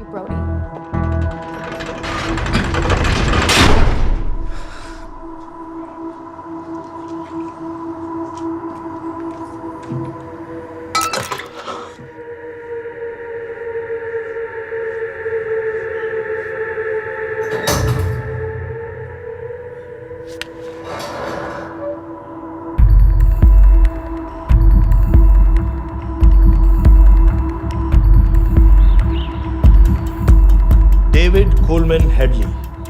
you, Brody. David Coleman Headley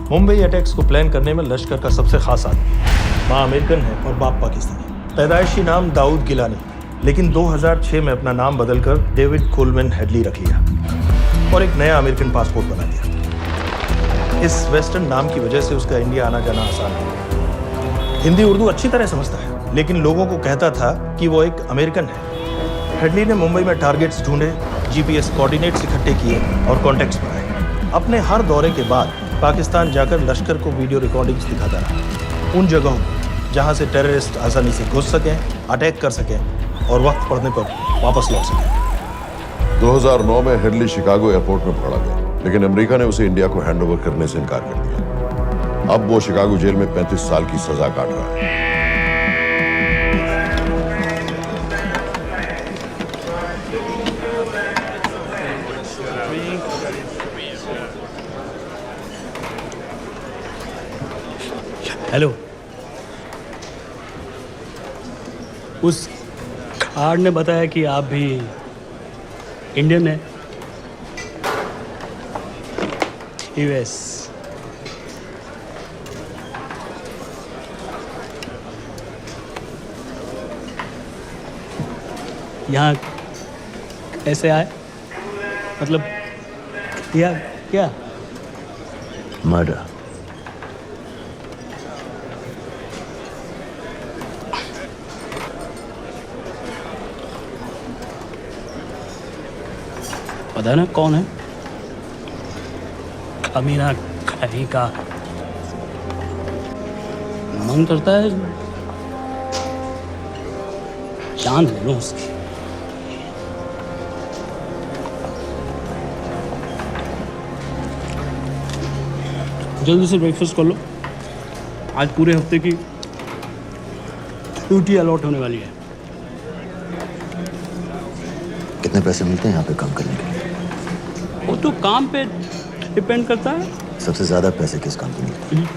Mumbai attacks को plan करने में लश्कर का सबसे खास आदमी। माँ अमेरिकन है और बाप पाकिस्तानी। पैदाइशी नाम दाऊद गिलानी, लेकिन 2006 में अपना नाम बदलकर डेविड कोलमैन हेडली रख लिया और एक नया अमेरिकन पासपोर्ट बना लिया। इस वेस्टर्न नाम की वजह से उसका इंडिया आना जाना आसान है। हिंदी उर्दू अच्छी तरह समझता है, लेकिन लोगों को कहता था कि वो एक अमेरिकन है। हेडली ने मुंबई में टारगेट्स ढूंढे, जीपीएस कोऑर्डिनेट्स इकट्ठे किए और कॉन्टैक्ट्स बनाए। अपने हर दौरे के बाद पाकिस्तान जाकर लश्कर को वीडियो रिकॉर्डिंग्स दिखाता रहा, उन जगहों पर जहां से टेररिस्ट आसानी से घुस सकें, अटैक कर सकें और वक्त पड़ने पर वापस लौट सकें। 2009 में हेडली शिकागो एयरपोर्ट में पकड़ा गया, लेकिन अमेरिका ने उसे इंडिया को हैंडओवर करने से इनकार कर दिया। अब वो शिकागो जेल में 35 साल की सजा काट रहा है। हेलो, उस कार्ड ने बताया कि आप भी इंडियन हैं। यूएस। यहाँ कैसे आए? मतलब क्या क्या? मर्डर। पता ना कौन है? कमीना कहीं का। मन करता है जान ले लो उसकी। जल्दी से ब्रेकफास्ट कर लो, आज पूरे हफ्ते की ड्यूटी अलॉट होने वाली है। कितने पैसे मिलते हैं यहाँ पे काम करने के लिए? वो तो काम पे डिपेंड करता है। सबसे ज्यादा पैसे किस काम पे मिलते हैं?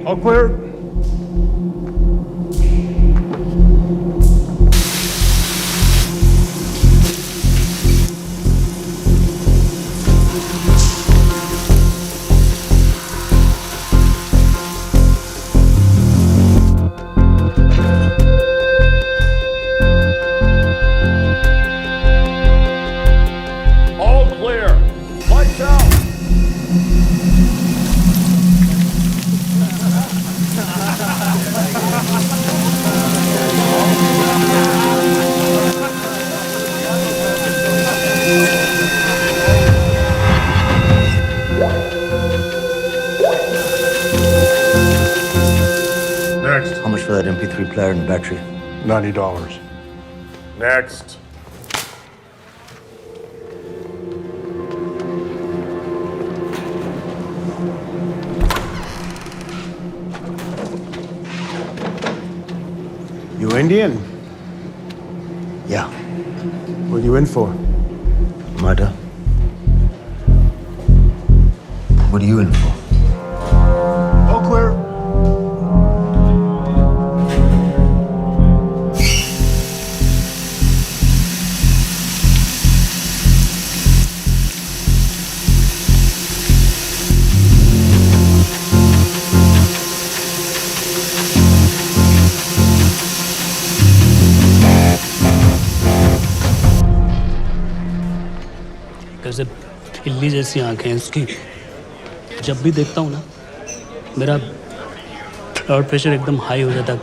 All clear? All clear. Lights out. Next. How much for that MP3 player and battery? $90. Next. You Indian? Yeah. What are you in for? Murder. What are you in for? All clear. कैसे बिल्ली जैसी आंखें हैं उसकी। जब भी देखता हूँ ना मेरा ब्लड प्रेशर एकदम हाई हो जाता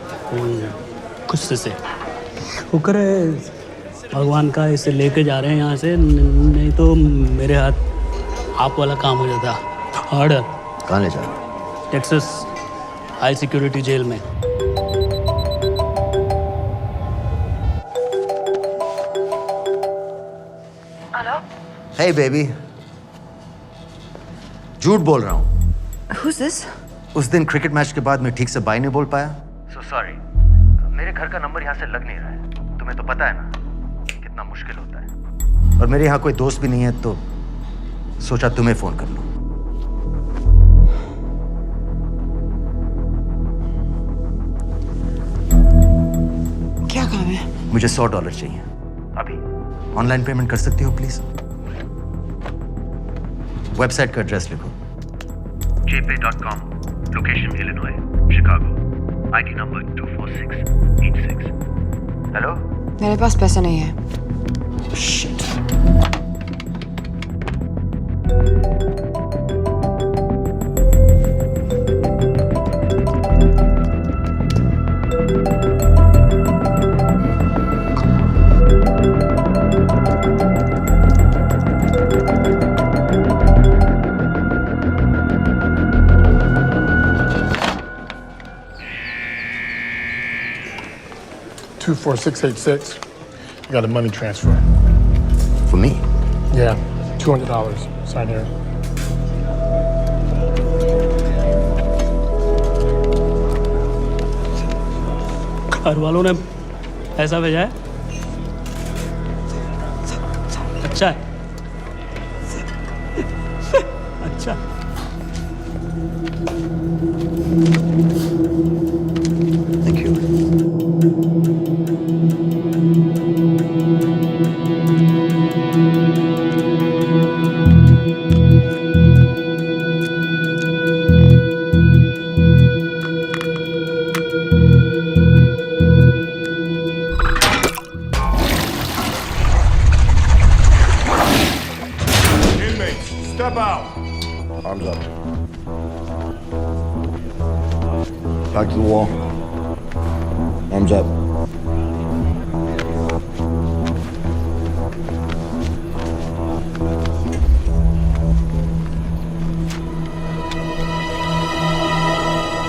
गुस्से से। शुक्र है भगवान का इसे लेके जा रहे हैं यहाँ से, नहीं तो मेरे हाथ आप वाला काम हो जाता। ऑर्डर। कहाँ ले जा रहे हो? टेक्सास हाई सिक्योरिटी जेल में। Hey baby, झूठ बोल रहा हूँ। Who's this? उस दिन क्रिकेट मैच के बाद मैं ठीक से बाय नहीं बोल पाया। So sorry. मेरे घर का नंबर यहाँ से लग नहीं रहा है। तुम्हें तो पता है ना कितना मुश्किल होता है। और मेरे यहाँ कोई दोस्त भी नहीं है, तो सोचा तुम्हें फोन कर लूँ। क्या काम है? मुझे $100 चाहिए अभी। ऑनलाइन पेमेंट कर सकती हो प्लीज? वेबसाइट का एड्रेस लिखो। jpay.com, location Illinois, Chicago, ID number 24686. Hello? मेरे पास पैसा नहीं है। Shit. Two 4686. I got a money transfer. For me? Yeah, $200. Sign here. घर वालों ने पैसा भेजा है। अच्छा है, अच्छा। Thank you. Inmates, step out. Arms up. Back to the wall. Arms up.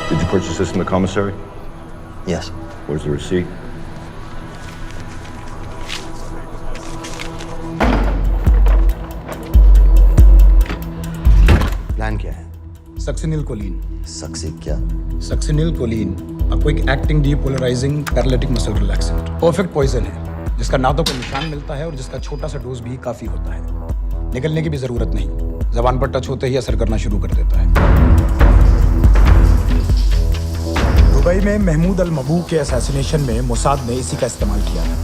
Did you purchase this in the commissary? Yes. Where's the receipt? Plan क्या है? Succinyl choline. सक्सी क्या? Succinyl choline, a quick acting depolarizing paralytic muscle relaxant. Perfect poison है, जिसका ना तो कोई निशान मिलता है और जिसका छोटा सा डोज भी काफी होता है। निकलने की भी जरूरत नहीं, जबान पर टच होते ही असर करना शुरू कर देता है। दुबई में महमूद अल मबू के असैसिनेशन में मोसाद ने इसी का इस्तेमाल किया था।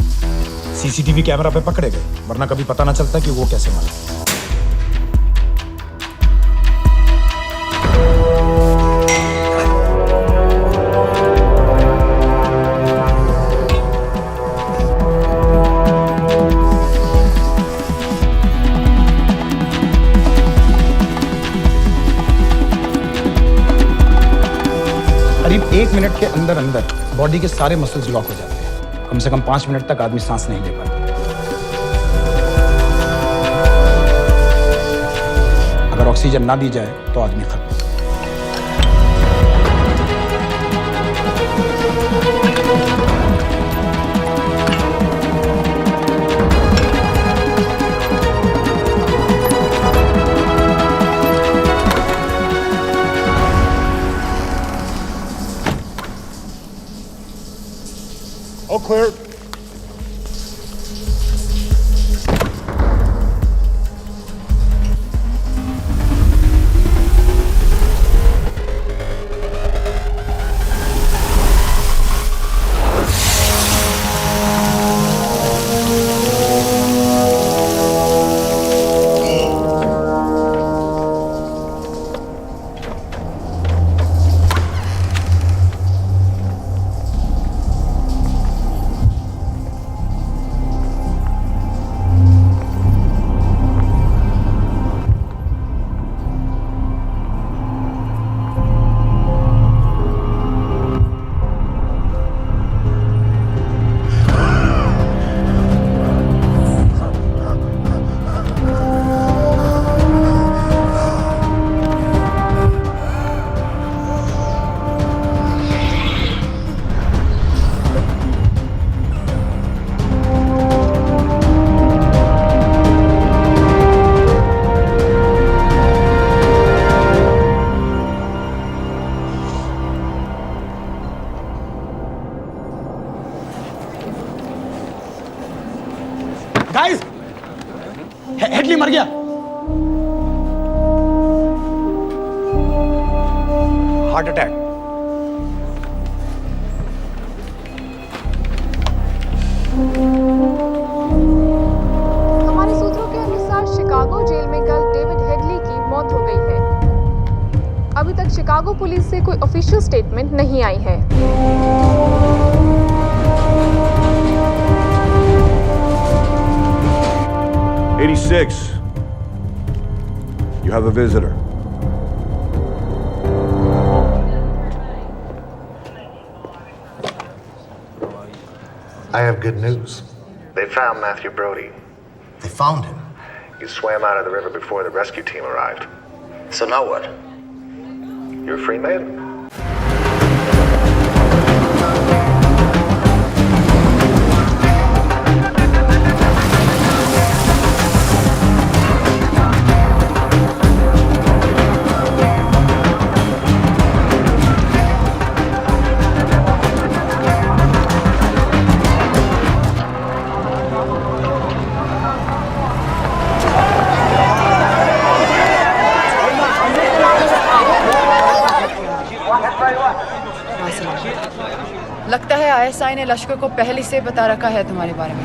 सीसीटीवी कैमरा पे पकड़े गए, वरना कभी पता ना चलता कि वो कैसे मरा। करीब 1 मिनट के अंदर अंदर बॉडी के सारे मसल्स लॉक हो जाते हैं। कम से कम 5 मिनट तक आदमी सांस नहीं ले पाता। अगर ऑक्सीजन ना दी जाए तो आदमी खत्म। All clear. गाइस, हेडली मर गया। Heart attack. हमारे सूत्रों के अनुसार शिकागो जेल में कल डेविड हेडली की मौत हो गई है। अभी तक शिकागो पुलिस से कोई ऑफिशियल स्टेटमेंट नहीं आई है। You have a visitor. I have good news. They found Matthew Brody. They found him. He swam out of the river before the rescue team arrived. So now what? You're a free man? लगता है ISI ने लश्कर को पहले से बता रखा है तुम्हारे बारे में।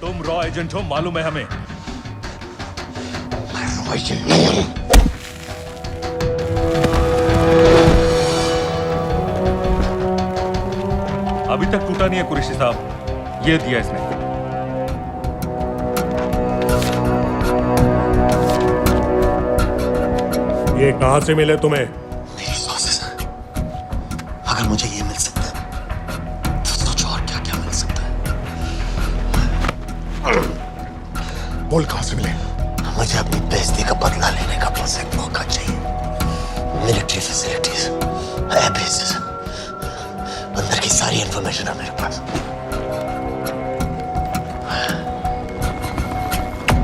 तुम रॉ एजेंट हो, मालूम है हमें। मैं रॉ एजेंट नहीं हूं। अभी तक टूटा नहीं है कुरैशी साहब, ये दिया इसने। ये कहां से मिले तुम्हें? मेरी सोर्सेस। अगर मुझे ये मिल सकता है तो सोचो और क्या क्या मिल सकता है। बोल कहां से मिले? मुझे अपनी बेइज्जती का बदला लेने का बस एक मौका चाहिए। मिलिट्री फैसिलिटीज, एयरबेसेस, अंदर की सारी इंफॉर्मेशन है मेरे पास।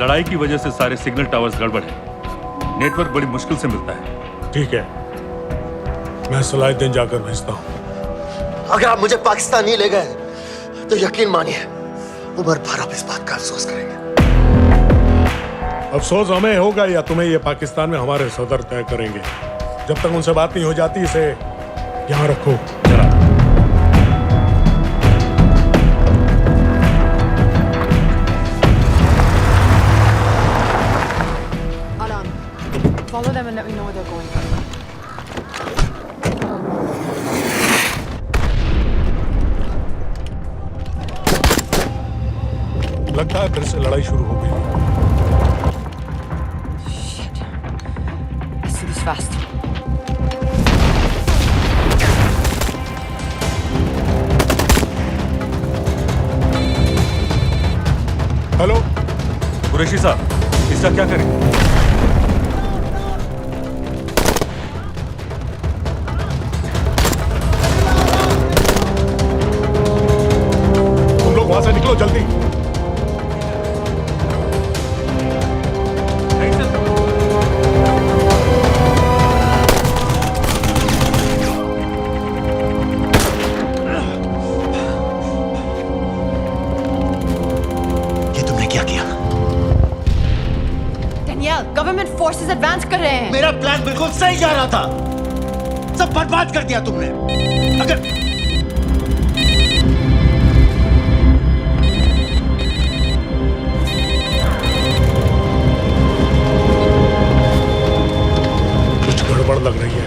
लड़ाई की वजह से सारे सिग्नल टावर्स गड़बड़ है, नेटवर्क बड़ी मुश्किल से मिलता है। ठीक है, मैं सलाहुद्दीन जाकर भेजता हूं। अगर आप मुझे पाकिस्तान नहीं ले गए तो यकीन मानिए उम्र भर आप इस बात का अफसोस करेंगे। अफसोस हमें होगा या तुम्हें ये पाकिस्तान में हमारे सदर तय करेंगे। जब तक उनसे बात नहीं हो जाती इसे यहाँ रखो। Follow them and let me know where they're going. लगता है फिर से लड़ाई शुरू हो गई। Shit. Let's do this fast. Hello Qureshi साहब, इसका क्या करें? वहां से निकलो जल्दी। ये तुमने क्या किया? Danielle, फोर्सेस एडवांस कर रहे हैं। मेरा प्लान बिल्कुल सही जा रहा था, सब बर्बाद कर दिया तुमने। अगर कुछ गड़बड़ लग रही है,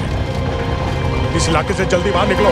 इस इलाके से जल्दी बाहर निकलो।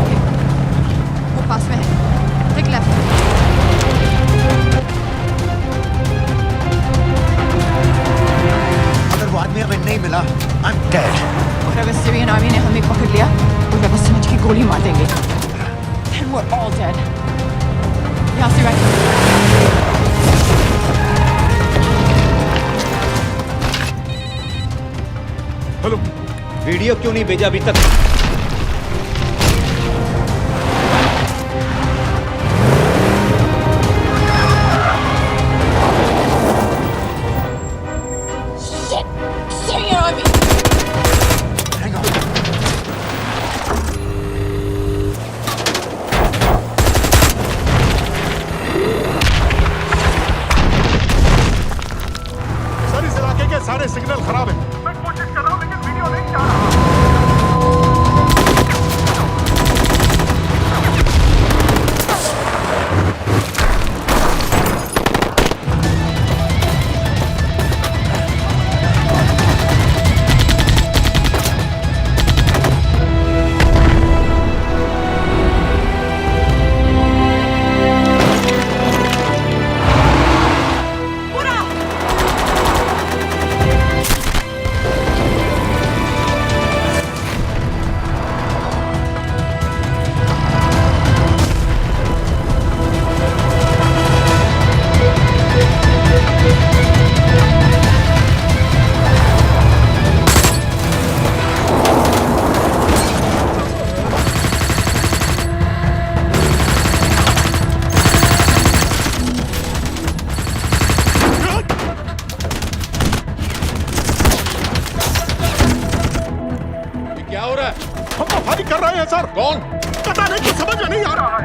ओके, वो पास में है। Take left. अगर वो आदमी हमें नहीं मिला, I'm dead. और अगर सीरियन आर्मी ने हमें पकड़ लिया तो वे बस समझ के गोली मार देंगे। Then we're all dead. यहाँ से राइट। हेलो, वीडियो क्यों नहीं भेजा अभी तक? Syrian army. Hang on. Sir इस इलाके के सारे सिग्नल खराब हैं। मैं कोशिश कर रहा हूं लेकिन वीडियो नहीं जा रहा। क्या हो रहा है? हम तो फायरिंग कर रहे हैं सर। कौन? पता नहीं, कुछ समझ में नहीं आ रहा है।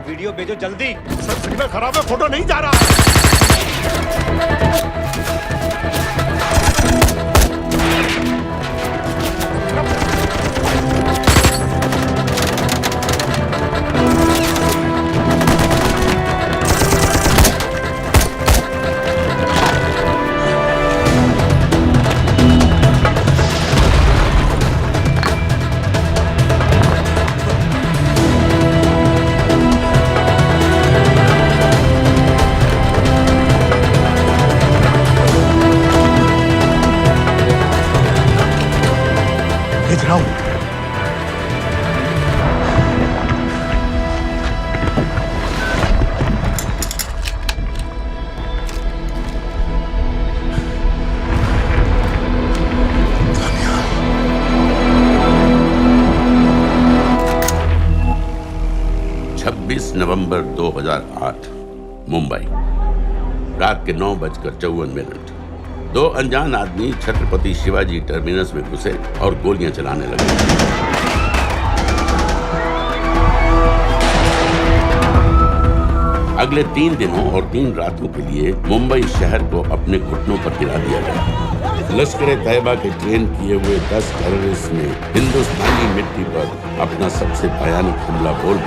वीडियो भेजो जल्दी। सर सिग्नल खराब है, फोटो नहीं जा रहा है। भेज रहा हूं। नवंबर 2008 मुंबई, रात के 9:54। दो अनजान आदमी छत्रपति शिवाजी टर्मिनस में घुसे और गोलियां चलाने लगे। अगले 3 दिनों और 3 रातों के लिए मुंबई शहर को अपने घुटनों पर गिरा दिया गया। लश्कर-ए-तैयबा के ट्रेन किए हुए 10 टेररिस्ट ने हिंदुस्तानी मिट्टी पर अपना सबसे भयानक हमला बोल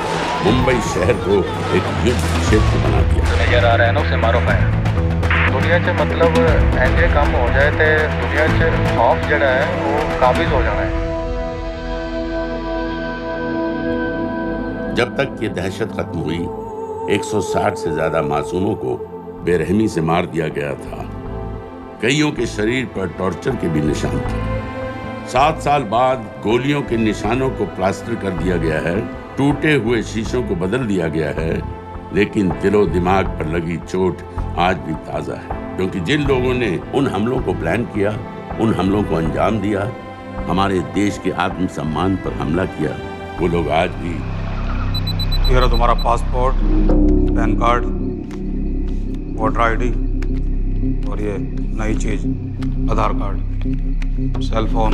मुंबई शहर को एक युद्ध क्षेत्र बना दिया। नजर आ रहा है ना, उसे मारो पाए दुनिया च मतलब ऐसे काम हो जाए तो दुनिया च खौफ जड़ा है वो काबिज हो जाना है। जब तक ये दहशत खत्म हुई, 160 से ज्यादा मासूमों को बेरहमी से मार दिया गया था। कईयों के शरीर पर टॉर्चर के भी निशान थे। 7 साल बाद गोलियों के निशानों को प्लास्टर कर दिया गया है, टूटे हुए शीशों को बदल दिया गया है, लेकिन दिलो दिमाग पर लगी चोट आज भी ताजा है। क्योंकि जिन लोगों ने उन हमलों को प्लान किया, उन हमलों को अंजाम दिया, हमारे देश के आत्मसम्मान पर हमला किया, वो लोग आज भी। ये रहा तुम्हारा passport, pan card, voter ID और ये नई चीज आधार कार्ड, सेल फोन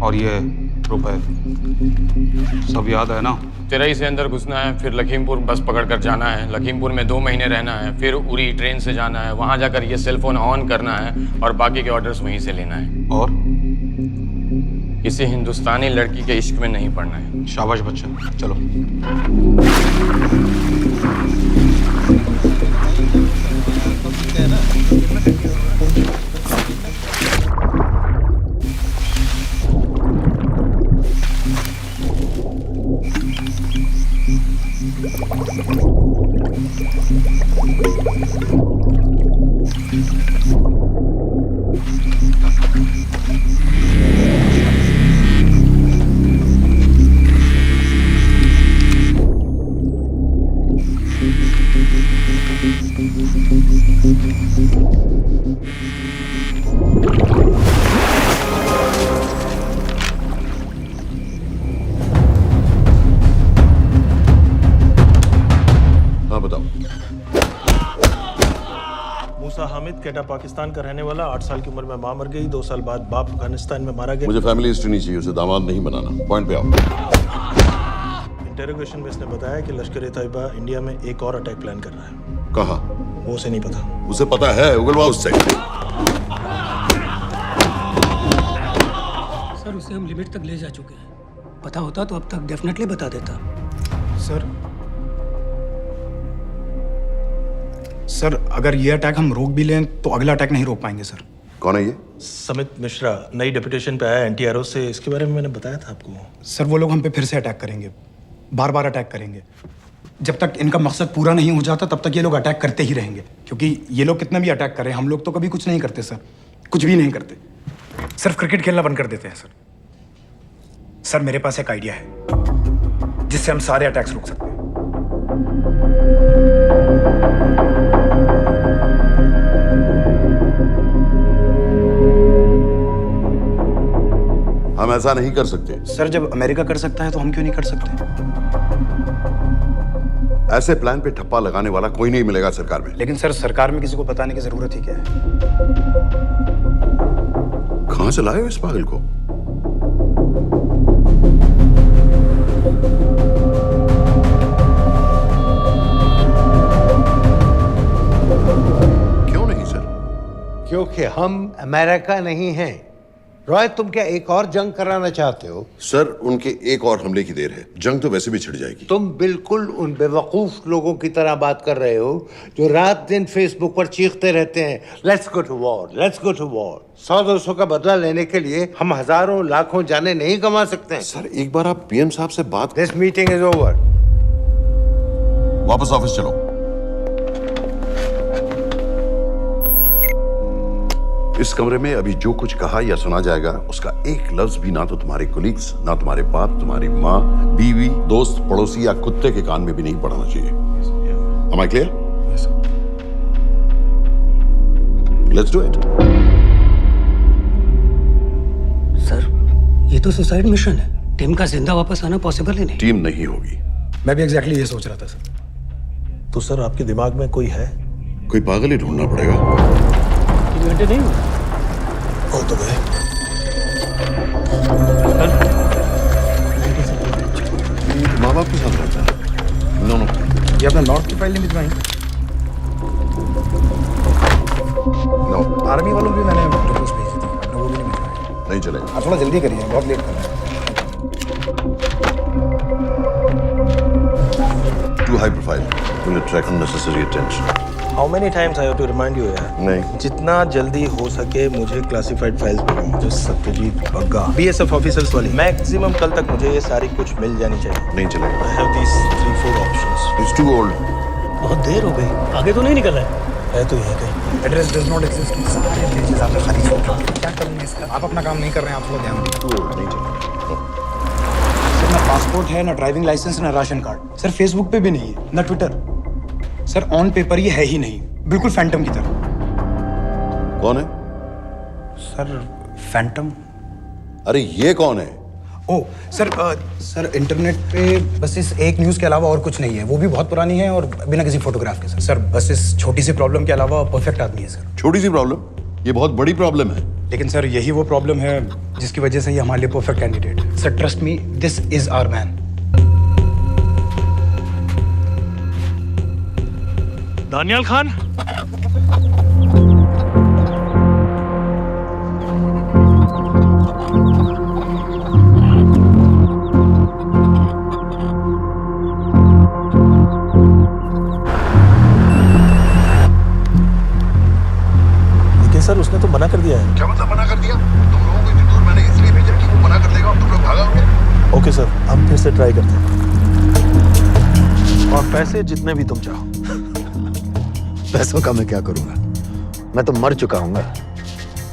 और ये रुपए, सब याद है ना? चिरई से अंदर घुसना है, फिर लखीमपुर बस पकड़कर जाना है, लखीमपुर में 2 महीने रहना है, फिर उरी ट्रेन से जाना है, वहां जाकर ये सेल फोन ऑन करना है और बाकी के ऑर्डर्स वहीं से लेना है। और किसी हिंदुस्तानी लड़की के इश्क में नहीं पड़ना है। शाबाश बच्चा, चलो। केटा पाकिस्तान का रहने वाला, 8 साल की उम्र में मां मर गई, 2 साल बाद बाप अफगानिस्तान में मारा गया। मुझे फैमिली हिस्ट्री नहीं चाहिए, उसे दामाद नहीं बनाना। पॉइंट पे आओ। इंटेरोगेशन में इसने बताया कि लश्कर-ए-तैयबा इंडिया में एक और अटैक प्लान कर रहा है। कहाँ? वो उसे नहीं पता। उसे पता है, उगलवाओ उससे। सर उसे हम लिमिट तक ले जा चुके हैं। पता होता तो अब तक डेफिनेटली बता देता। सर अगर ये अटैक हम रोक भी लें तो अगला अटैक नहीं रोक पाएंगे सर। कौन है ये? समित मिश्रा, नई डेपुटेशन पे आया एनटीआरओ से। इसके बारे में मैंने बताया था आपको। सर वो लोग हम पे फिर से अटैक करेंगे, बार बार अटैक करेंगे। जब तक इनका मकसद पूरा नहीं हो जाता तब तक ये लोग अटैक करते ही रहेंगे, क्योंकि ये लोग कितना भी अटैक करें, हम लोग तो कभी कुछ नहीं करते सर, कुछ भी नहीं करते, सिर्फ क्रिकेट खेलना बंद कर देते हैं सर। सर मेरे पास एक आइडिया है जिससे हम सारे अटैक्स रोक सकते हैं। हम ऐसा नहीं कर सकते। सर जब अमेरिका कर सकता है तो हम क्यों नहीं कर सकते? ऐसे प्लान पे ठप्पा लगाने वाला कोई नहीं मिलेगा सरकार में। लेकिन सर सरकार में किसी को बताने की जरूरत ही क्या है? कहां से लाए हो इस पागल को? क्यों नहीं सर? क्योंकि हम अमेरिका नहीं हैं। रॉय तुम क्या एक और जंग कराना चाहते हो? सर उनके एक और हमले की देर है, जंग तो वैसे भी छिड़ जाएगी। तुम बिल्कुल उन बेवकूफ लोगों की तरह बात कर रहे हो जो रात दिन फेसबुक पर चीखते रहते हैं let's go to war, let's go to war. 100-200 का बदला लेने के लिए हम हजारों लाखों जाने नहीं कमा सकते हैं। सर एक बार आप पीएम साहब से बात। This meeting is over. वापस ऑफिस चलो। इस कमरे में अभी जो कुछ कहा या सुना जाएगा उसका एक लफ्ज भी ना तो तुम्हारे कोलीग्स, ना तुम्हारे बाप, तुम्हारी माँ, बीवी, दोस्त, पड़ोसी या कुत्ते के कान में भी नहीं पड़ना चाहिए। Am I clear? Yes, sir. Let's do it. Sir ये तो सुसाइड मिशन है। टीम का जिंदा वापस आना पॉसिबल ही नहीं। टीम नहीं होगी। मैं भी एग्जैक्टली ये सोच रहा था सर। तो सर आपके दिमाग में कोई है? कोई पागल ही ढूंढना पड़ेगा। 3 घंटे नहीं हुए? हो तो गए। माँ बाप के साथ रहता है? नो ये अपना नॉर्थ की फाइल नहीं भिजवाई? नो। आर्मी वालों की मैंने रिक्वेस्ट भेजी थी, आपने वो भी नहीं भिजवाई। नहीं चलेगा। आप थोड़ा जल्दी करिए, बहुत लेट कर रहे हैं। Too high profile. Will attract unnecessary attention. How many times I have to remind you यार? नहीं। जितना जल्दी हो सके मुझे क्लासिफाइड फाइल्स भेजो, जो सत्यजीत बग्गा, बीएसएफ ऑफिसर्स वाली। मैक्सिमम कल तक मुझे ये सारी कुछ मिल जानी चाहिए। नहीं चलेगा। I have these 3-4 options. It's too old. बहुत देर हो गई, आगे तो नहीं निकल रहा है तो ये कहीं। Address does not exist. सारे पेजेस आपने खाली छोड़ रहे। क्या करूंगा इसका? आप अपना काम नहीं कर रहे हैं, आप थोड़ा ध्यान दीजिए। Too old. नहीं चलेगा। सर ना पासपोर्ट है, ना ड्राइविंग लाइसेंस, ना राशन कार्ड। सर फेसबुक पे भी नहीं है, ना ट्विटर। सर ऑन पेपर ये है ही नहीं, बिल्कुल फैंटम की तरह। कौन है? Sir Phantom. अरे ये कौन है? ओ सर, सर इंटरनेट पे बस इस एक न्यूज़ के अलावा और कुछ नहीं है। वो भी बहुत पुरानी है और बिना किसी फोटोग्राफ के। सर बस इस छोटी सी प्रॉब्लम के अलावा परफेक्ट आदमी है सर। छोटी सी प्रॉब्लम? ये बहुत बड़ी प्रॉब्लम है। लेकिन सर यही वो प्रॉब्लम है जिसकी वजह से ये हमारे लिए परफेक्ट कैंडिडेट है। Sir trust me, this is our man. Daniyal Khan, लेकिन सर उसने तो मना कर दिया है। क्या मतलब मना कर दिया? तुम लोगों को इतनी दूर मैंने इसलिए भेजा कि वो मना कर देगा और तुम लोग भागोगे। ओके सर, हम फिर से ट्राई करते हैं। और पैसे जितने भी तुम चाहो। पैसों का मैं क्या करूंगा? मैं तो मर चुका हूंगा।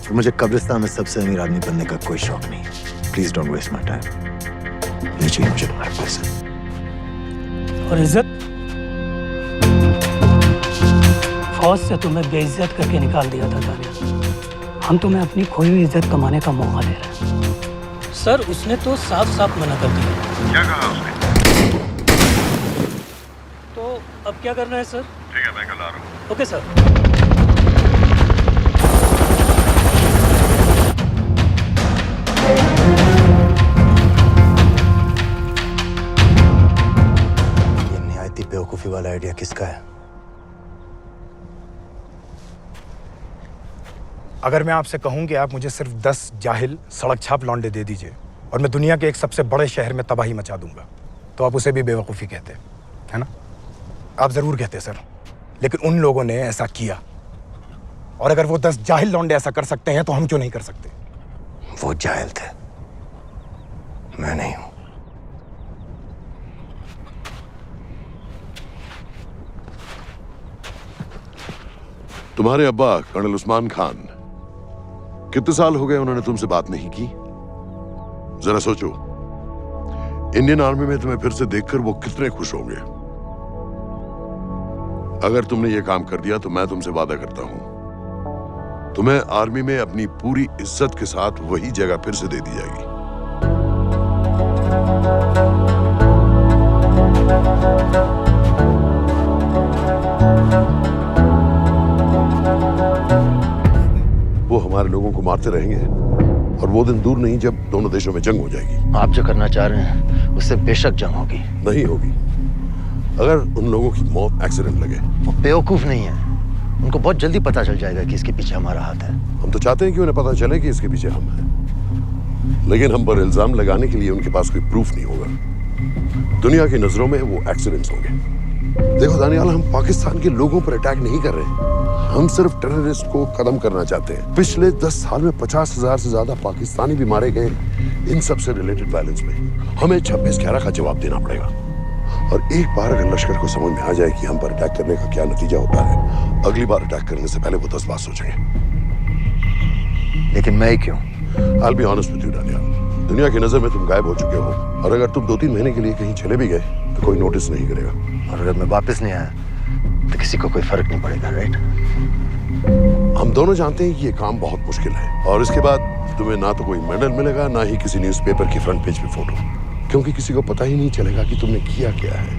तो मुझे कब्रिस्तान में सबसे अमीर आदमी बनने का कोई शौक नहीं। Please don't waste my time. ये चाहिए मुझे तुम्हारे पैसे। और इज्जत? फौज से तुम्हें बेइज्जत करके निकाल दिया था दानियाल। हम तुम्हें अपनी खोई हुई इज्जत कमाने का मौका दे रहे हैं। सर उसने तो साफ साफ मना कर दिया। क्या कहा उसने? तो अब क्या करना है सर? ठीक है, मैं कल आ रहा हूँ। Okay sir. ये निहायती बेवकूफी वाला आइडिया किसका है? अगर मैं आपसे कहूं कि आप मुझे सिर्फ 10 जाहिल सड़क छाप लौंडे दे दीजिए और मैं दुनिया के एक सबसे बड़े शहर में तबाही मचा दूंगा, तो आप उसे भी बेवकूफ़ी कहते, है ना? आप ज़रूर कहते सर, लेकिन उन लोगों ने ऐसा किया। और अगर वो 10 जाहिल लौंडे ऐसा कर सकते हैं तो हम क्यों नहीं कर सकते? वो जाहिल थे, मैं नहीं हूं। तुम्हारे अब्बा कर्नल उस्मान खान, कितने साल हो गए उन्होंने तुमसे बात नहीं की? जरा सोचो, इंडियन आर्मी में तुम्हें फिर से देखकर वो कितने खुश होंगे। अगर तुमने ये काम कर दिया तो मैं तुमसे वादा करता हूं, तुम्हें आर्मी में अपनी पूरी इज्जत के साथ वही जगह फिर से दे दी जाएगी। वो हमारे लोगों को मारते रहेंगे और वो दिन दूर नहीं जब दोनों देशों में जंग हो जाएगी। आप जो करना चाह रहे हैं उससे बेशक जंग होगी। नहीं होगी। अगर उन लोगों की मौत एक्सीडेंट लगे। वो बेवकूफ नहीं है, उनको बहुत जल्दी पता चल जाएगा कि इसके पीछे हमारा हाथ है। हम तो चाहते हैं कि उन्हें पता चले कि इसके पीछे हम हैं, लेकिन हम पर इल्जाम लगाने के लिए उनके पास कोई प्रूफ नहीं होगा। दुनिया की नजरों में वो एक्सीडेंट्स होंगे। देखो दानियाल, हम पाकिस्तान के लोगों पर अटैक नहीं कर रहे, हम सिर्फ टेररिस्ट को खत्म करना चाहते हैं। पिछले 10 साल में 50,000 से ज्यादा पाकिस्तानी भी मारे गए इन सब से रिलेटेड वायलेंस में। हमें 26/11 का जवाब देना पड़ेगा। और एक बार अगर लश्कर को समझ में आ जाए कि हम पर अटैक करने का क्या नतीजा होता है, अगली बार अटैक करने से पहले वो 10 बार सोचेंगे। लेकिन मैं ही क्यों? I'll be honest with you, Daniyal, दुनिया की नजर में तुम गायब हो चुके हो, और अगर तुम 2-3 महीने के लिए कहीं चले भी गए तो कोई नोटिस नहीं करेगा। और अगर मैं वापस नहीं आया तो किसी को कोई फर्क नहीं पड़ेगा, राइट? हम दोनों जानते हैं कि ये काम बहुत मुश्किल है, और इसके बाद तुम्हें ना तो कोई मेडल मिलेगा, ना ही किसी न्यूज़पेपर की फ्रंट पेज पे फोटो, क्योंकि किसी को पता ही नहीं चलेगा कि तुमने किया क्या है,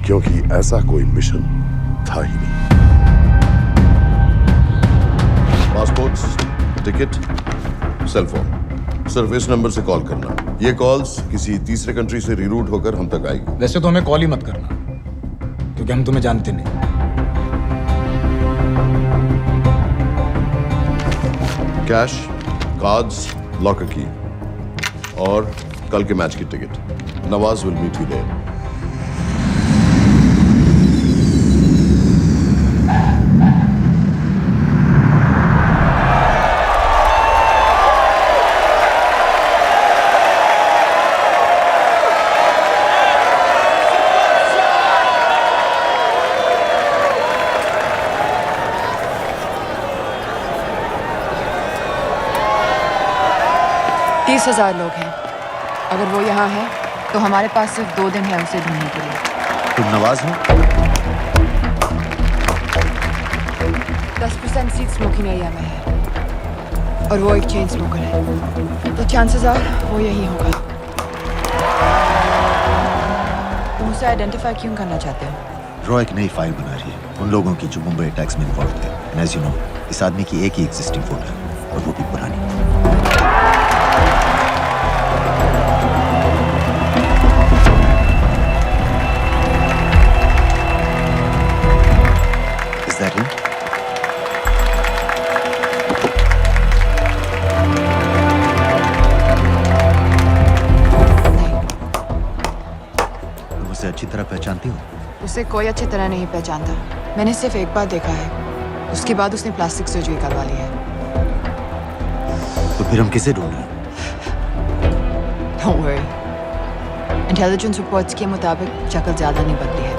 क्योंकि ऐसा कोई मिशन था ही नहीं। पासपोर्ट्स, टिकट, सेल फोन, सिर्फ इस नंबर से कॉल करना। ये कॉल्स किसी तीसरे कंट्री से रीरूट होकर हम तक आएगी। वैसे तो हमें कॉल ही मत करना, क्योंकि हम तुम्हें जानते नहीं। कैश, कार्ड्स, लॉकर की, और कल के मैच की टिकट। Nawaz will meet you there. तीस 30,000 लोग हैं। अगर वो यहाँ है तो हमारे पास सिर्फ 2 दिन है उसे ढूंढने के लिए। तुम नवाज हो? 10% सीट स्मोकिंग एरिया में है। और वो एक चेन स्मोकर है, तो चांसेस आर वो यही होगा। तुम उसे आइडेंटिफाई क्यों करना चाहते हो? रॉ एक नई फाइल बना रही है उन लोगों की जो मुंबई अटैक्स में इन्वॉल्व थे। एंड एज यू नो, इस आदमी की एक ही एग्जिस्टिंग फोटो है और वो भी पुरानी। Is that him? तुम उसे अच्छी तरह पहचानती हो? उसे कोई अच्छी तरह नहीं पहचानता। मैंने सिर्फ एक बार देखा है, उसके बाद उसने प्लास्टिक सर्जरी करवा ली है। तो फिर हम किसे ढूंढ रहे हैं? Don't worry. इंटेलिजेंस रिपोर्ट्स के मुताबिक शक्ल ज्यादा नहीं बदली है।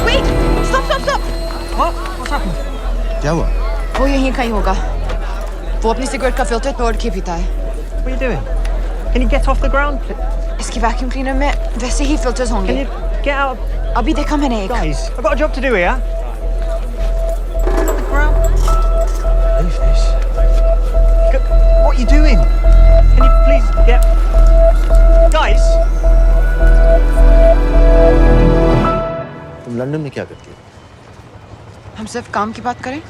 Wait! Stop! Stop! Stop! What's happened? क्या हुआ? वो यहीं कहीं होगा। वो अपनी सिगरेट का फिल्टर तोड़ के पीता है। What are you doing? Can you get off the ground? इसकी वैक्यूम क्लीनर में वैसे ही फिल्टर्स होंगे। Can you get out? अभी देखा मैंने एक। Guys, I've got a job to do here. Off the ground. Leave this. What are you doing? Can you please get... Guys! तुम London में क्या करती हो? हम सिर्फ काम की बात करें?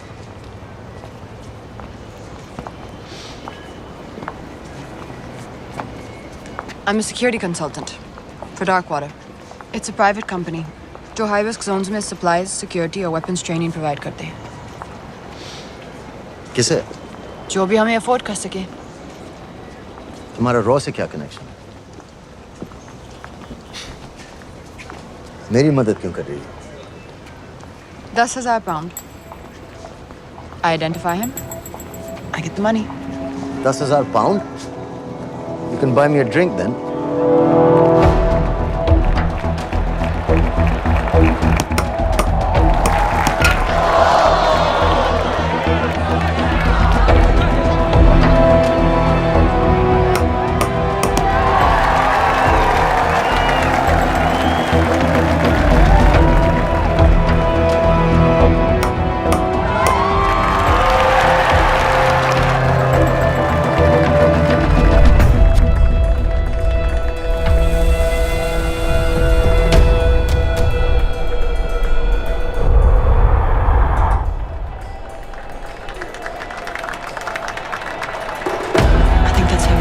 I'm a security consultant for Darkwater. It's a private company जो high risk zones में supplies, security और weapons training provide करते हैं। किसे? जो भी हमें afford कर सके। तुम्हारा रॉ से क्या कनेक्शन है? मेरी मदद क्यों कर रही हो? 10,000 pound. I identify him. I get the money. 10,000 pound? You can buy me a drink then. I think that's him.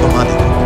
घुमा देंगे।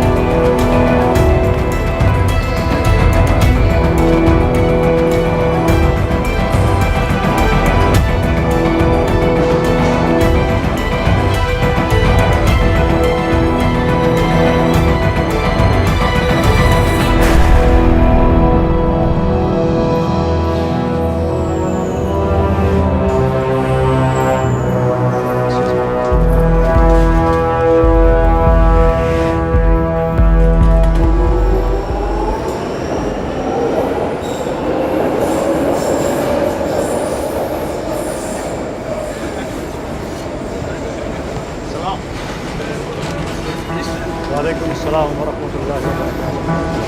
वालेकुम अस्सलाम वरहमतुल्लाहि वबरकातुहू।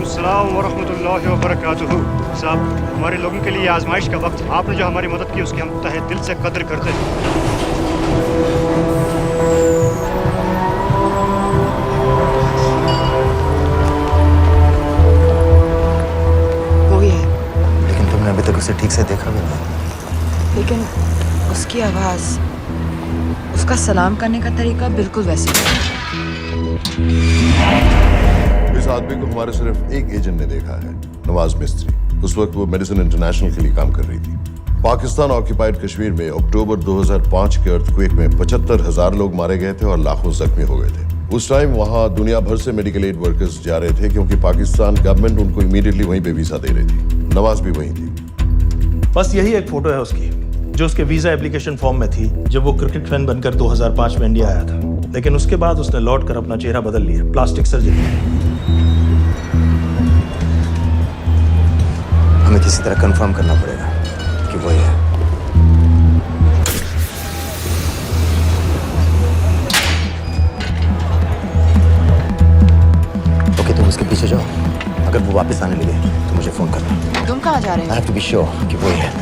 अस्सलाम वरहमतुल्लाहि वबरकातुहू। साहब, हमारे लोगों के लिए आजमाइश का वक्त है। आपने जो हमारी मदद की उसकी हम तहे दिल से कद्र करते हैं। वो ही है, लेकिन तुमने अभी तक उसे ठीक से देखा भी नहीं। लेकिन उसकी आवाज, उसका सलाम करने का तरीका बिल्कुल वैसे ही है। इस आदमी को हमारे सिर्फ एक एजेंट ने देखा है, नवाज मिस्त्री। उस वक्त वो मेडिसिन इंटरनेशनल के लिए काम कर रही थी। पाकिस्तान ऑक्यूपाइड कश्मीर में अक्टूबर 2005 के अर्थक्वेक में 75,000 लोग मारे गए थे और लाखों जख्मी हो गए थे। उस टाइम वहां दुनिया भर से मेडिकल एड वर्कर्स जा रहे थे क्योंकि पाकिस्तान गवर्नमेंट उनको इमीडिएटली वहीं पे वीजा दे रही थी। नवाज भी वहीं थी। बस यही एक फोटो है उसकी, जो उसके वीजा एप्लीकेशन फॉर्म में थी जब वो क्रिकेट फैन बनकर 2005 में इंडिया आया था। लेकिन उसके बाद उसने लौट कर अपना चेहरा बदल लिया, प्लास्टिक सर्जरी। हमें किसी तरह कंफर्म करना पड़ेगा कि वो है। ओके, तुम उसके पीछे जाओ। अगर वो वापस आने लगे तो मुझे फोन करना। तुम कहाँ जा रहे हो? I have to be sure कि वो है।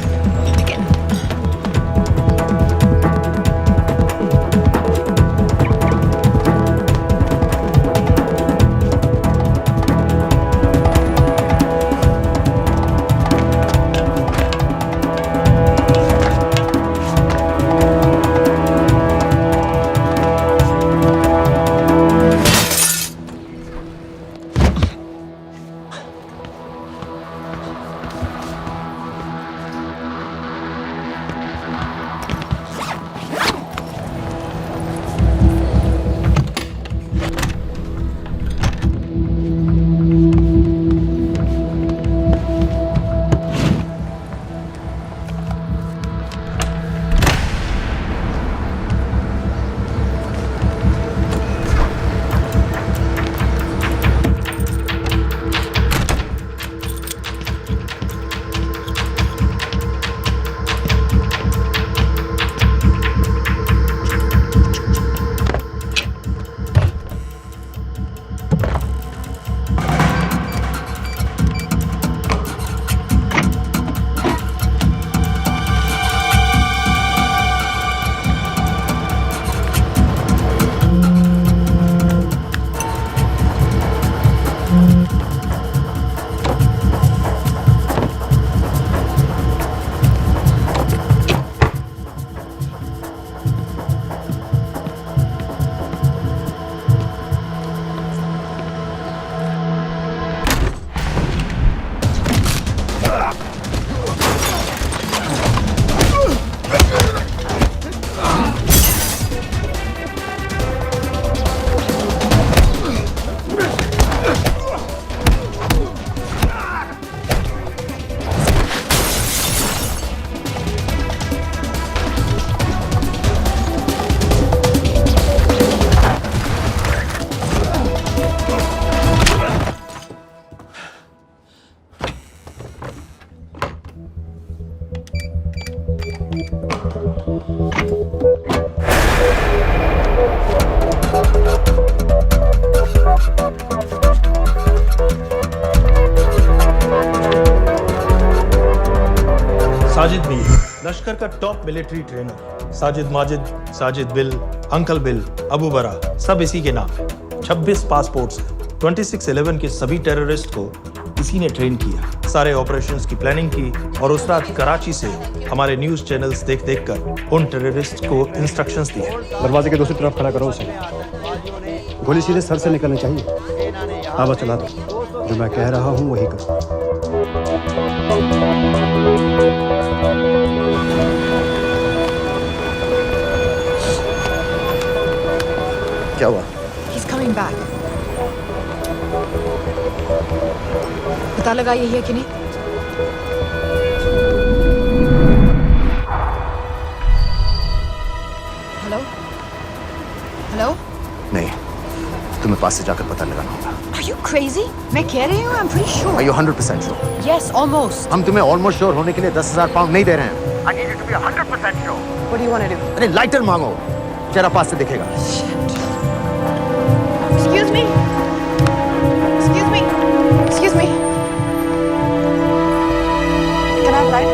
साजिद मीर, लश्कर का top military trainer. Sajid Majid, Sajid bill, uncle bill, Abu बरा, सब इसी के नाम है। 26 पासपोर्ट्स हैं। 26/11 के सभी टेररिस्ट को इसी ने ट्रेन किया, सारे ऑपरेशंस की प्लानिंग की और उस रात कराची से हमारे न्यूज चैनल्स देख कर उन टेररिस्ट को इंस्ट्रक्शंस दिए। दरवाजे के दूसरी तरफ खड़ा करो उसे। गोली सीधे सर से निकलनी चाहिए। हाँ बस चला दो, जो मैं कह रहा हूँ वही करो। क्या हुआ? He's coming back. पता लगा यही है कि नहीं? हेलो? हेलो? नहीं, तुम्हें पास से जाकर पता लगाना होगा। Are you crazy? मैं कह रही हूँ, I'm pretty sure. Are you 100% sure? Yes, almost. हम तुम्हें ऑलमोस्ट श्योर होने के लिए 10,000 पाउंड नहीं दे रहे हैं। I need you to be 100% sure. What do you want to do? अरे लाइटर मांगो, चेहरा पास से दिखेगा। Excuse me? Excuse me? Excuse me? Can I have light?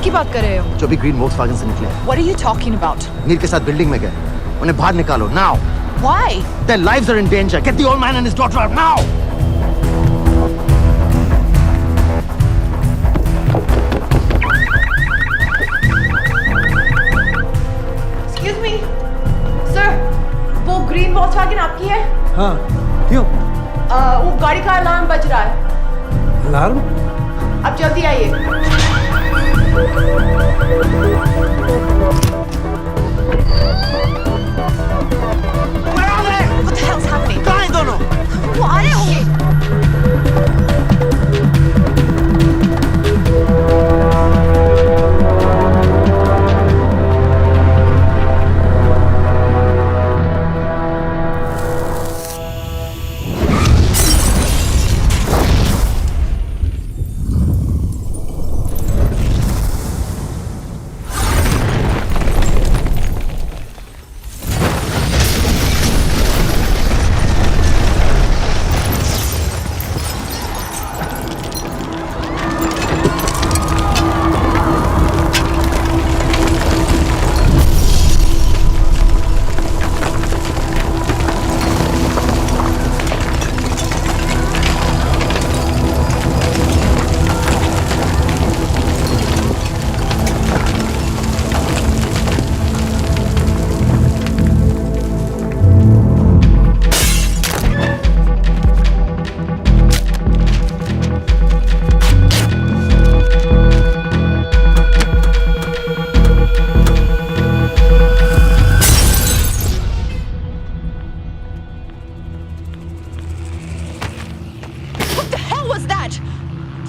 किसकी बात कर रहे हो? जो भी ग्रीन वोक्सवैगन से निकले। What are you talking about? Mir के साथ बिल्डिंग में गए, उन्हें बाहर निकालो now. Why? Their lives are in danger. Get the old man and his daughter out now. Excuse me, sir. वो ग्रीन वोक्सवैगन आपकी है? हाँ, क्यों? वो गाड़ी का अलार्म बज रहा है। अलार्म? आप जल्दी आइए। What the hell's happening? कहाँ हैं दोनों? वो आ रहे होंगे।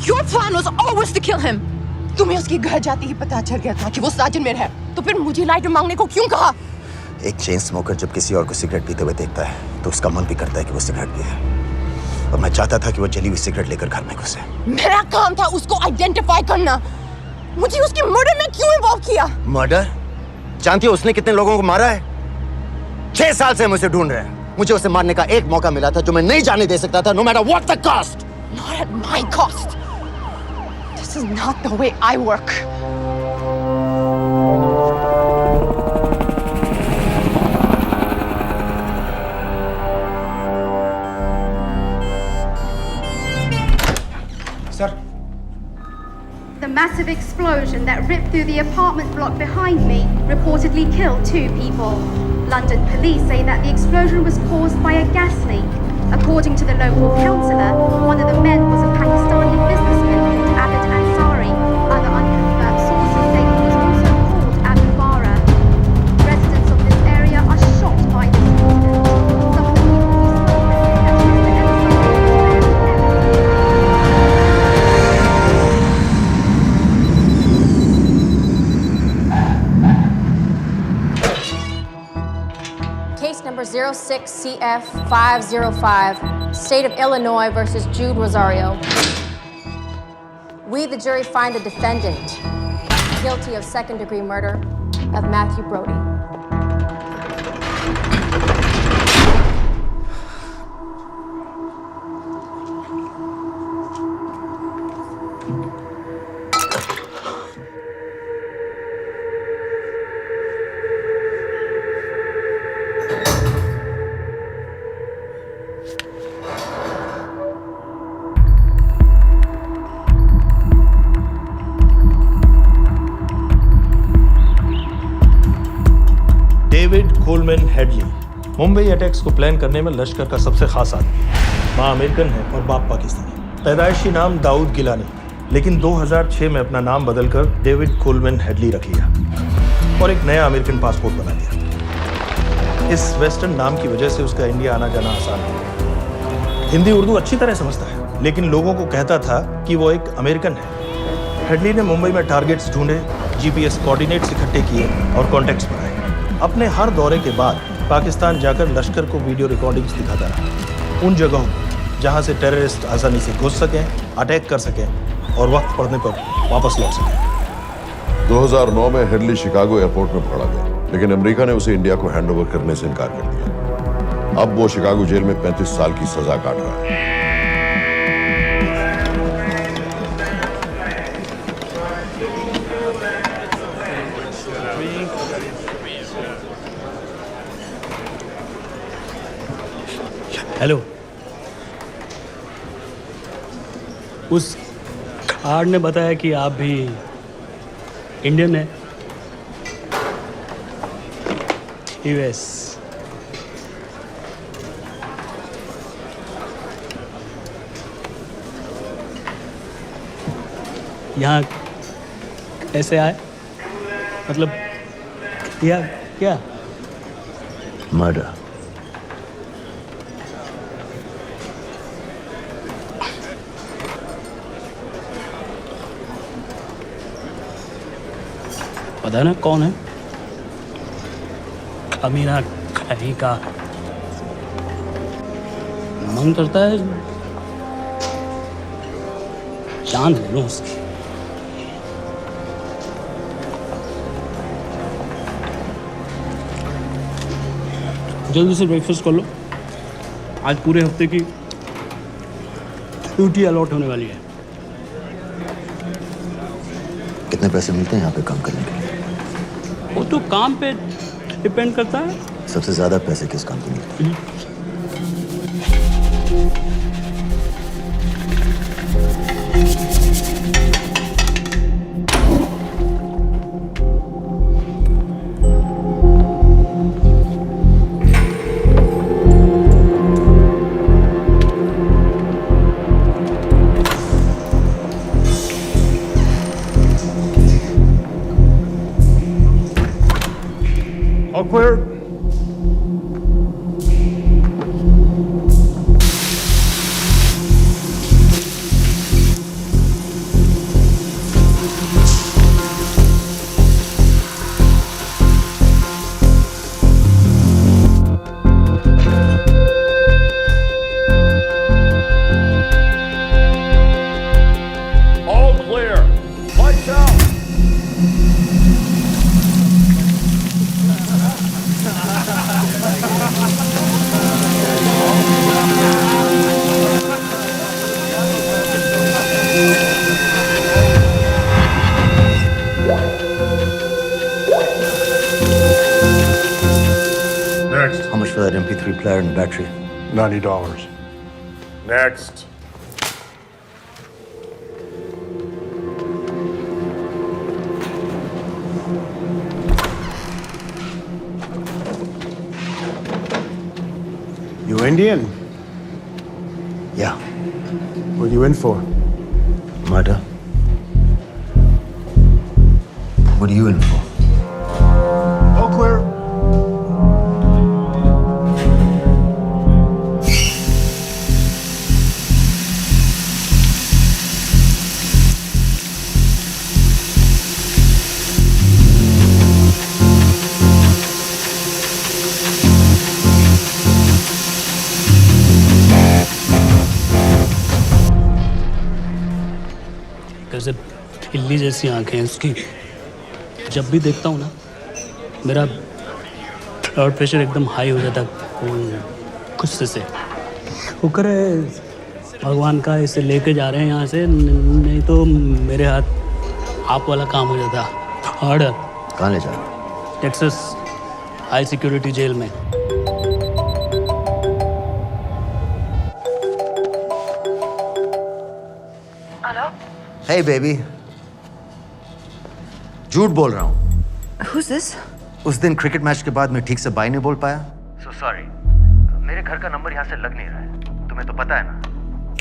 Your plan was always to kill him. तुम्हें उसके घर जाते ही पता चल गया था कि वो साजन में है, तो फिर मुझे लाइटर मांगने को क्यों कहा? एक चेन स्मोकर जब किसी और को सिगरेट पीते हुए देखता है तो उसका मन भी करता है कि वो सिगरेट पिए, और मैं चाहता था कि वो जली हुई सिगरेट लेकर घर में घुसे। मेरा काम था उसको आइडेंटिफाई करना। मुझे उसके मर्डर में क्यों इन्वॉल्व किया? मर्डर? जानती हो उसने कितने लोगों को मारा है? 6 साल से हम उसे ढूंढ रहे हैं। मुझे उसे मारने का एक मौका मिला था जो मैं नहीं जाने दे सकता था, no matter what the cost. Not at my cost. This is not the way I work. Sir. The massive explosion that ripped through the apartment block behind me reportedly killed 2 people. London police say that the explosion was caused by a gas leak. According to the local councillor, one of the men was a Pakistani businessman called Abid Ansari. Other unconfirmed sources say he was also called Abu Bara. Residents of this area are shocked by this incident. Some of the people we spoke with say that Mr. Case number 06CF505, State of Illinois versus Jude Rosario. We, the jury, find the defendant guilty of second-degree murder of Matthew Brody. David Coleman Headley Mumbai attacks को plan करने में लश्कर का सबसे खास आदमी। माँ American है और बाप पाकिस्तानी। पैदाइशी नाम दाऊद गिलानी, लेकिन 2006 में अपना नाम बदलकर डेविड कोलमैन हेडली रख लिया और एक नया अमेरिकन पासपोर्ट बना लिया। इस वेस्टर्न नाम की वजह से उसका इंडिया आना जाना आसान है। हिंदी उर्दू अच्छी तरह समझता है, लेकिन लोगों को कहता था कि वो एक अमेरिकन है। हेडली ने मुंबई में टारगेट्स ढूंढे, जीपीएस कोऑर्डिनेट्स इकट्ठे किए और कॉन्टैक्ट्स बनाए। अपने हर दौरे के बाद पाकिस्तान जाकर लश्कर को वीडियो रिकॉर्डिंग्स दिखाता रहा, उन जगहों पर जहां से टेररिस्ट आसानी से घुस सकें, अटैक कर सकें और वक्त पड़ने पर वापस लौट सकें। 2009 में हेडली शिकागो एयरपोर्ट में पकड़ा गया, लेकिन अमेरिका ने उसे इंडिया को हैंडओवर करने से इनकार कर दिया। अब वो शिकागो जेल में 35 साल की सजा काट रहा है। हेलो। उस गार्ड ने बताया कि आप भी इंडियन है। यूएस। यहाँ कैसे आए? मतलब क्या? मर्डर। पता ना कौन है? अमीना कहीं का। मन करता है जान ले लो उसकी। जल्दी से ब्रेकफास्ट कर लो, आज पूरे हफ्ते की ड्यूटी अलॉट होने वाली है। कितने पैसे मिलते हैं यहाँ पे काम करने के लिए? वो तो काम पे डिपेंड करता है। सबसे ज्यादा पैसे किस काम पे मिलते हैं? All clear. All clear. Lights out. Next. How much for that MP3 player and battery? $90. Next. You Indian? Yeah. What are you in for? Murder. What are you in for? All clear. कैसे बिल्ली जैसी आंखें हैं उसकी। जब भी देखता हूँ ना, मेरा ब्लड प्रेशर एकदम हाई हो जाता गुस्से से। शुक्र है भगवान का इसे लेके जा रहे हैं यहाँ से, नहीं तो मेरे हाथ आप वाला काम हो जाता। ऑर्डर। कहाँ ले जा रहे हो? टेक्सास हाई सिक्योरिटी जेल में। Hey baby. झूठ बोल रहा हूँ। Who's this? उस दिन क्रिकेट मैच के बाद मैं ठीक से बाय नहीं बोल पाया। So sorry. मेरे घर का नंबर यहाँ से लग नहीं रहा है। तुम्हें तो पता है ना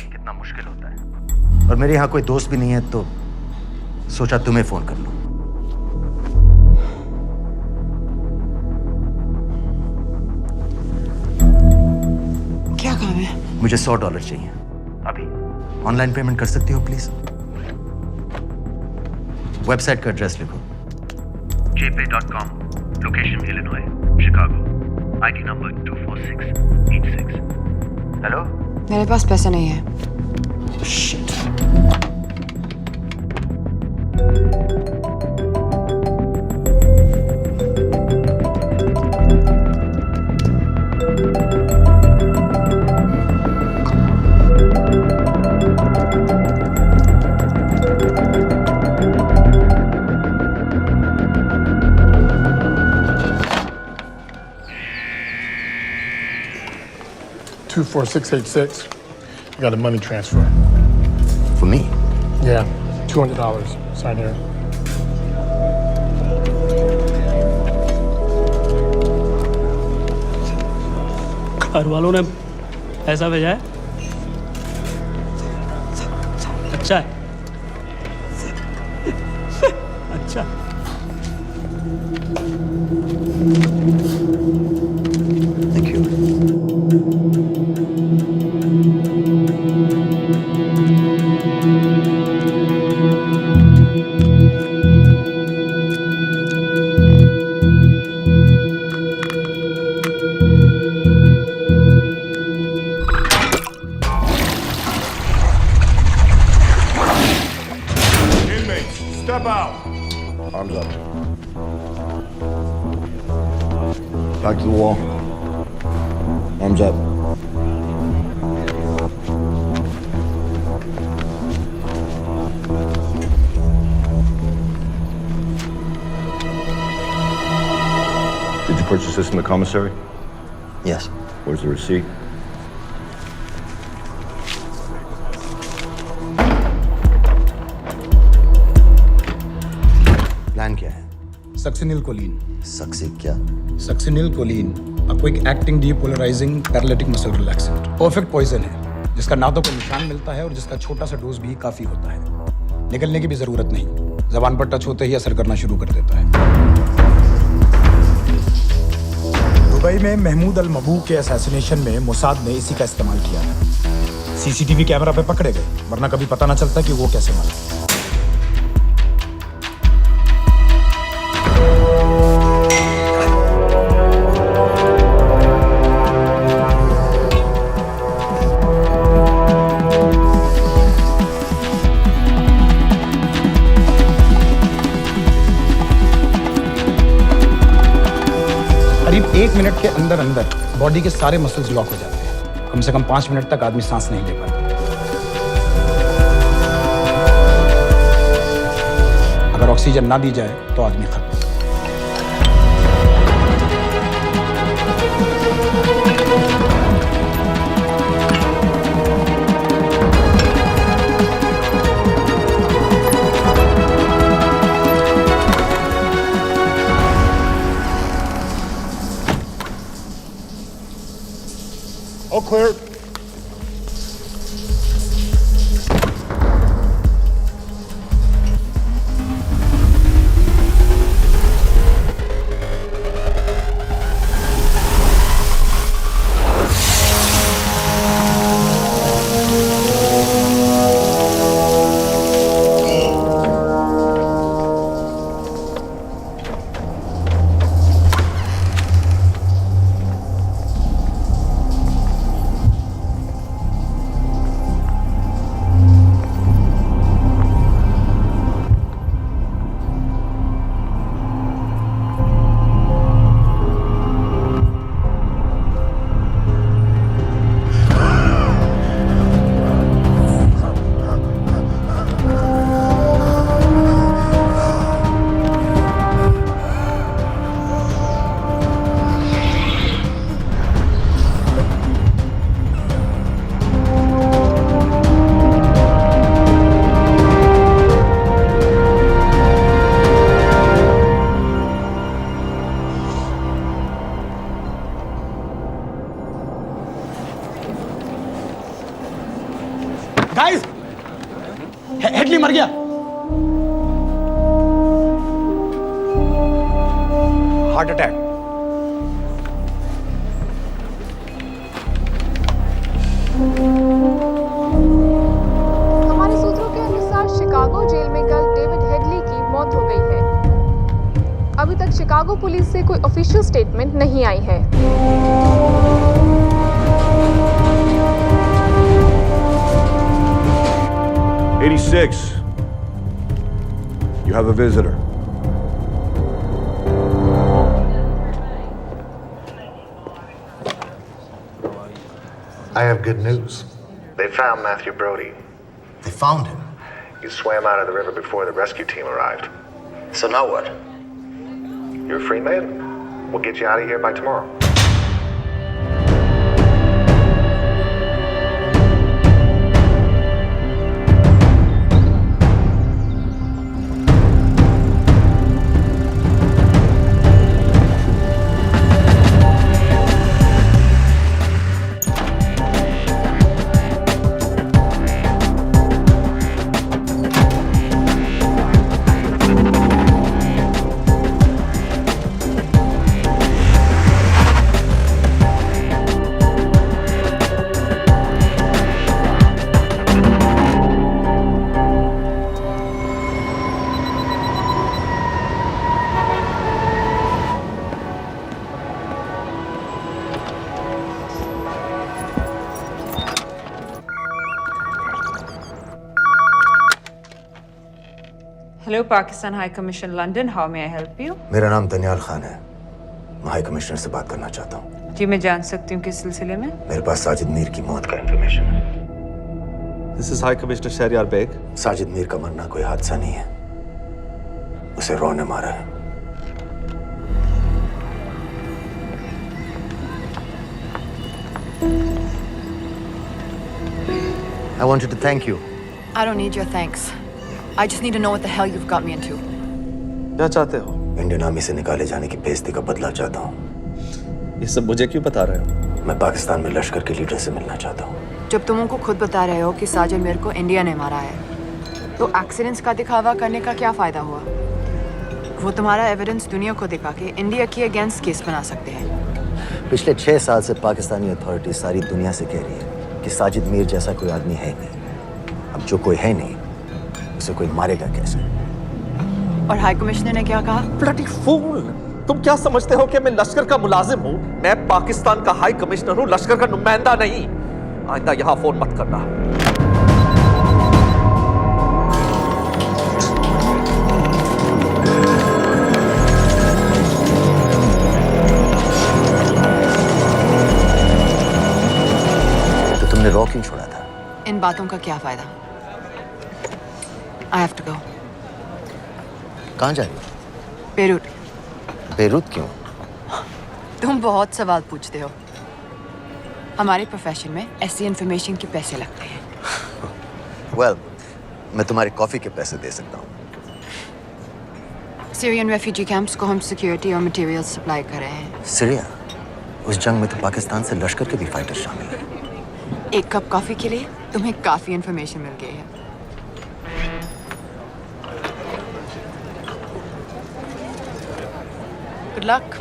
कितना मुश्किल होता है। और मेरे यहाँ कोई दोस्त भी नहीं है, तो सोचा तुम्हें फोन कर लूं। क्या काम है? मुझे $100 चाहिए। अभी ऑनलाइन पेमेंट कर सकती हो प्लीज? वेबसाइट का एड्रेस लिखो। jpay.com, location Illinois, Chicago, ID number 24686. Hello? मेरे पास पैसे नहीं है। Shit. 24686. I got a money transfer. For me? Yeah, $200. Sign here. घर वालों ने पैसा भेजा है? अच्छा है। अच्छा। Thank you. Inmates, step out. Arms up. Back to the wall. Arms up. Did you purchase this in the commissary? Yes. Where's the receipt? Plan क्या है? Succinylcholine. सक्सी क्या? Succinylcholine a quick acting depolarizing paralytic muscle relaxant. Perfect poison है जिसका ना तो कोई निशान मिलता है और जिसका छोटा सा डोज भी काफी होता है। निकलने की भी जरूरत नहीं, जबान पर टच होते ही असर करना शुरू कर देता है। दुबई में महमूद अल मबू के असैसिनेशन में मोसाद ने इसी का इस्तेमाल किया है। सीसीटीवी कैमरा पे पकड़े गए, वरना कभी पता ना चलता कि वो कैसे मरा। करीब 1 मिनट के अंदर अंदर बॉडी के सारे मसल्स लॉक हो जाते हैं। कम से कम 5 मिनट तक आदमी सांस नहीं ले पाता। अगर ऑक्सीजन ना दी जाए तो आदमी खत्म। All clear. गाइस, हेडली मर गया। Heart attack. हमारे सूत्रों के अनुसार शिकागो जेल में कल डेविड हेडली की मौत हो गई है। अभी तक शिकागो पुलिस से कोई ऑफिशियल स्टेटमेंट नहीं आई है। 86. You have a visitor. I have good news. They found Matthew Brody. They found him? He swam out of the river before the rescue team arrived. So now what? You're a free man. We'll get you out of here by tomorrow. Hello, Pakistan High Commission, London. How may I help you? मेरा नाम दनियाल खान है। मैं high commissioner से बात करना चाहता हूँ। जी मैं जान सकती हूँ किस सिलसिले में? मेरे पास साजिद मीर की मौत का इंफॉर्मेशन है। This is High Commissioner Shahryar Beg. Sajid Mir का मरना कोई हादसा नहीं है, उसे रॉ ने मारा है। I wanted to thank you. I don't need your thanks. I just need to know what the hell you've got me into. क्या चाहते हो? इंडियन आर्मी से निकाले जाने की बेइज्जती का बदला चाहता हूँ। ये सब मुझे क्यों बता रहे हो? मैं पाकिस्तान में लश्कर के लीडर से मिलना चाहता हूँ। जब तुम उनको खुद बता रहे हो कि साजिद मीर को इंडिया ने मारा है, तो एक्सीडेंट्स का दिखावा करने का क्या फायदा हुआ? वो तुम्हारा एविडेंस दुनिया को दिखा के इंडिया की अगेंस्ट केस बना सकते हैं। पिछले 6 साल से पाकिस्तानी अथॉरिटी सारी दुनिया से कह रही है कि साजिद मीर जैसा कोई आदमी है नहीं। अब जो कोई है नहीं, उसे कोई मारेगा कैसे? और हाई कमिश्नर ने क्या कहा? Bloody fool! तुम क्या समझते हो कि मैं लश्कर का मुलाजिम हूँ? मैं पाकिस्तान का हाई कमिश्नर हूँ, लश्कर का नुमाइंदा नहीं। आइंदा यहाँ फोन मत करना। तो तुमने रॉ क्यों छोड़ा था? इन बातों का क्या फायदा? I have to go. कहाँ जा रही हो? बेरूट। बेरूत क्यों? तुम बहुत सवाल पूछते हो। हमारे प्रोफेशन में ऐसी इन्फॉर्मेशन के पैसे लगते हैं। Well, मैं तुम्हारे कॉफी के पैसे दे सकता हूँ। सीरियन रेफ्यूजी कैंप्स को हम सिक्योरिटी और मटेरियल सप्लाई कर रहे हैं। सीरिया? उस जंग में तो पाकिस्तान से लश्कर के भी फाइटर शामिल हैं। एक कप कॉफी के लिए तुम्हें काफी इन्फॉर्मेशन मिल गई है। Good luck.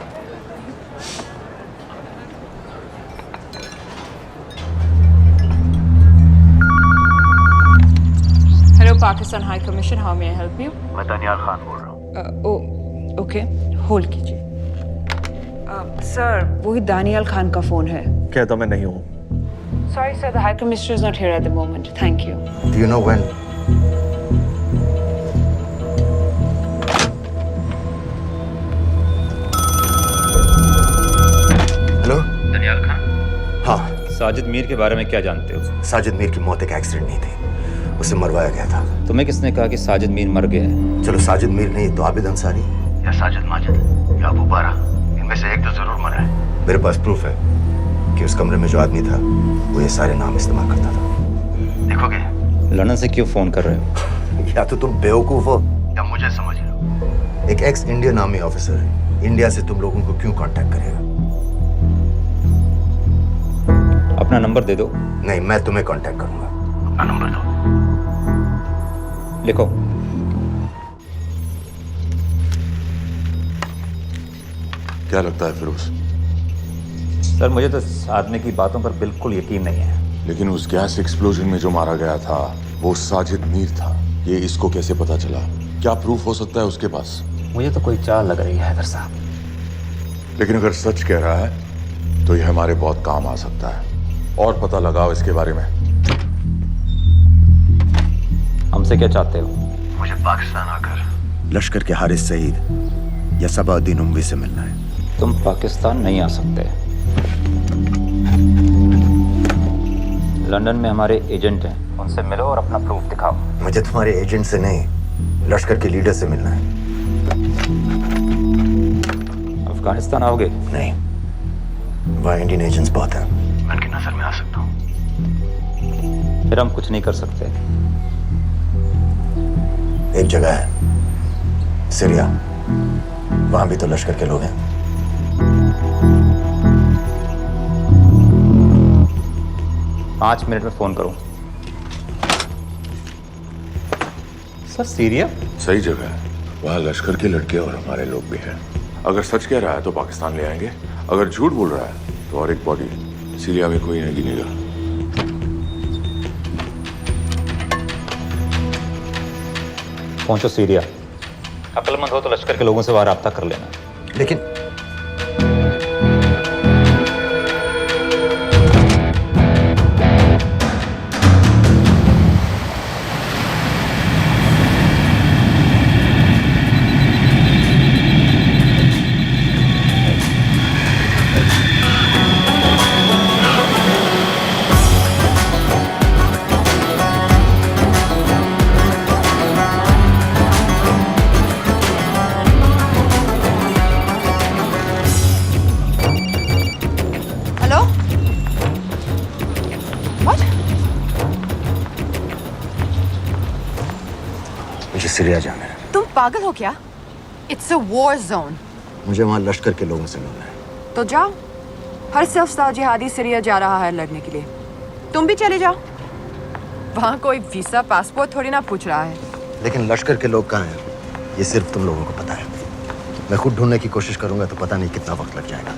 Hello, Pakistan High Commission. How may I help you? मैं दनियाल खान बोल रहा हूँ। Okay. Hold कीजिए। Sir, वही दानियाल खान का फोन है। कहता मैं नहीं हूँ। Sorry, sir. The High Commissioner is not here at the moment. Thank you. Do you know when? Hello? Daniyal Khan? हाँ। साजिद मीर के बारे में क्या जानते हो? साजिद मीर की मौत एक एक्सीडेंट नहीं थी, उसे मरवाया गया था। तुम्हें किसने कहा कि साजिद मीर मर गया है? चलो साजिद मीर नहीं तो आबिद अंसारी या साजिद माजिद या अबू बारा, इनमें से एक तो जरूर मरा है। मेरे पास प्रूफ है कि उस कमरे में जो आदमी था वो ये सारे नाम इस्तेमाल करता था। देखोगे? लंदन से क्यों फोन कर रहे हो? या तो तुम बेवकूफ हो या मुझे समझ लो। एक एक्स इंडियन आर्मी ऑफिसर है, इंडिया से तुम लोगों को क्यों कांटेक्ट करेगा? अपना नंबर दे दो। नहीं, मैं तुम्हें कांटेक्ट करूंगा। अपना नंबर दो। लिखो। क्या लगता है फिरोज? सर मुझे तो इस आदमी की बातों पर बिल्कुल यकीन नहीं है। लेकिन उस गैस एक्सप्लोजन में जो मारा गया था वो साजिद मीर था। ये इसको कैसे पता चला? क्या प्रूफ हो सकता है उसके पास? मुझे तो कोई चाल लग रही है हैदर साहब। लेकिन अगर सच कह रहा है तो ये हमारे बहुत काम आ सकता है। और पता लगाओ इसके बारे में। हमसे क्या चाहते हो? मुझे पाकिस्तान आकर लश्कर के हारिस सईद या सबाउद्दीन उमवी से मिलना है। तुम पाकिस्तान नहीं आ सकते। लंदन में हमारे एजेंट हैं, उनसे मिलो और अपना प्रूफ दिखाओ। मुझे तुम्हारे एजेंट से नहीं, लश्कर के लीडर से मिलना है। अफगानिस्तान आओगे? नहीं, वहाँ इंडियन एजेंट्स बहुत हैं। मैं उनकी नजर में आ सकता हूँ। फिर हम कुछ नहीं कर सकते। एक जगह है सीरिया, वहां भी तो लश्कर के लोग हैं। पाँच मिनट में फोन करूं। Sir Syria? सही जगह है, वहाँ लश्कर के लड़के और हमारे लोग भी हैं। अगर सच कह रहा है तो पाकिस्तान ले आएंगे, अगर झूठ बोल रहा है तो और एक बॉडी सीरिया में कोई नहीं गिनेगा। पहुंचो सीरिया। अक्लमंद हो तो लश्कर के लोगों से वहां राब्ता कर लेना। लेकिन मुझे सीरिया जाना है। तुम पागल हो क्या? It's a war zone. मुझे वहाँ लश्कर के लोगों से मिलना है। तो जाओ। हर सफ़ जिहादी सीरिया जा रहा है लड़ने के लिए। तुम भी चले जाओ। वहाँ कोई वीसा पासपोर्ट थोड़ी ना पूछ रहा है। लेकिन लश्कर के लोग कहाँ हैं? ये सिर्फ तुम लोगों को पता है। मैं खुद ढूंढने की कोशिश करूंगा तो पता नहीं कितना वक्त लग जाएगा।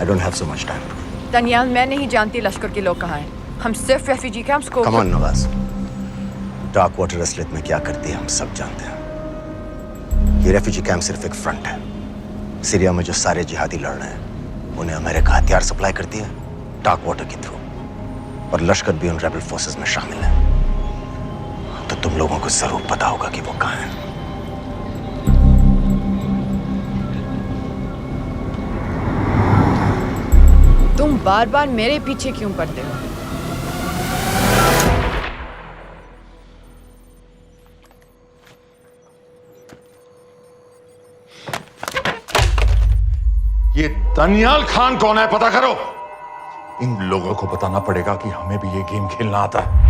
I don't have so much time. Daniyal, मैं नहीं जानती लश्कर के लोग कहाँ हैं। हम सिर्फ रेफ्यूजी कैंप्स को। Come on, Nawaz. Dark water असलियत में क्या करती है हम सब जानते हैं। ये रेफ्यूजी कैंप सिर्फ एक फ्रंट है। सीरिया में जो सारे जिहादी लड़ रहे हैं उन्हें अमेरिका हथियार सप्लाई करती है डार्क वाटर के थ्रू, और लश्कर भी उन रेबल फोर्सेस में शामिल है। तो तुम लोगों को जरूर पता होगा कि वो कहाँ है। तुम बार बार मेरे पीछे क्यों पड़ते हो? ये दनियाल खान कौन है, पता करो। इन लोगों को बताना पड़ेगा कि हमें भी ये गेम खेलना आता है।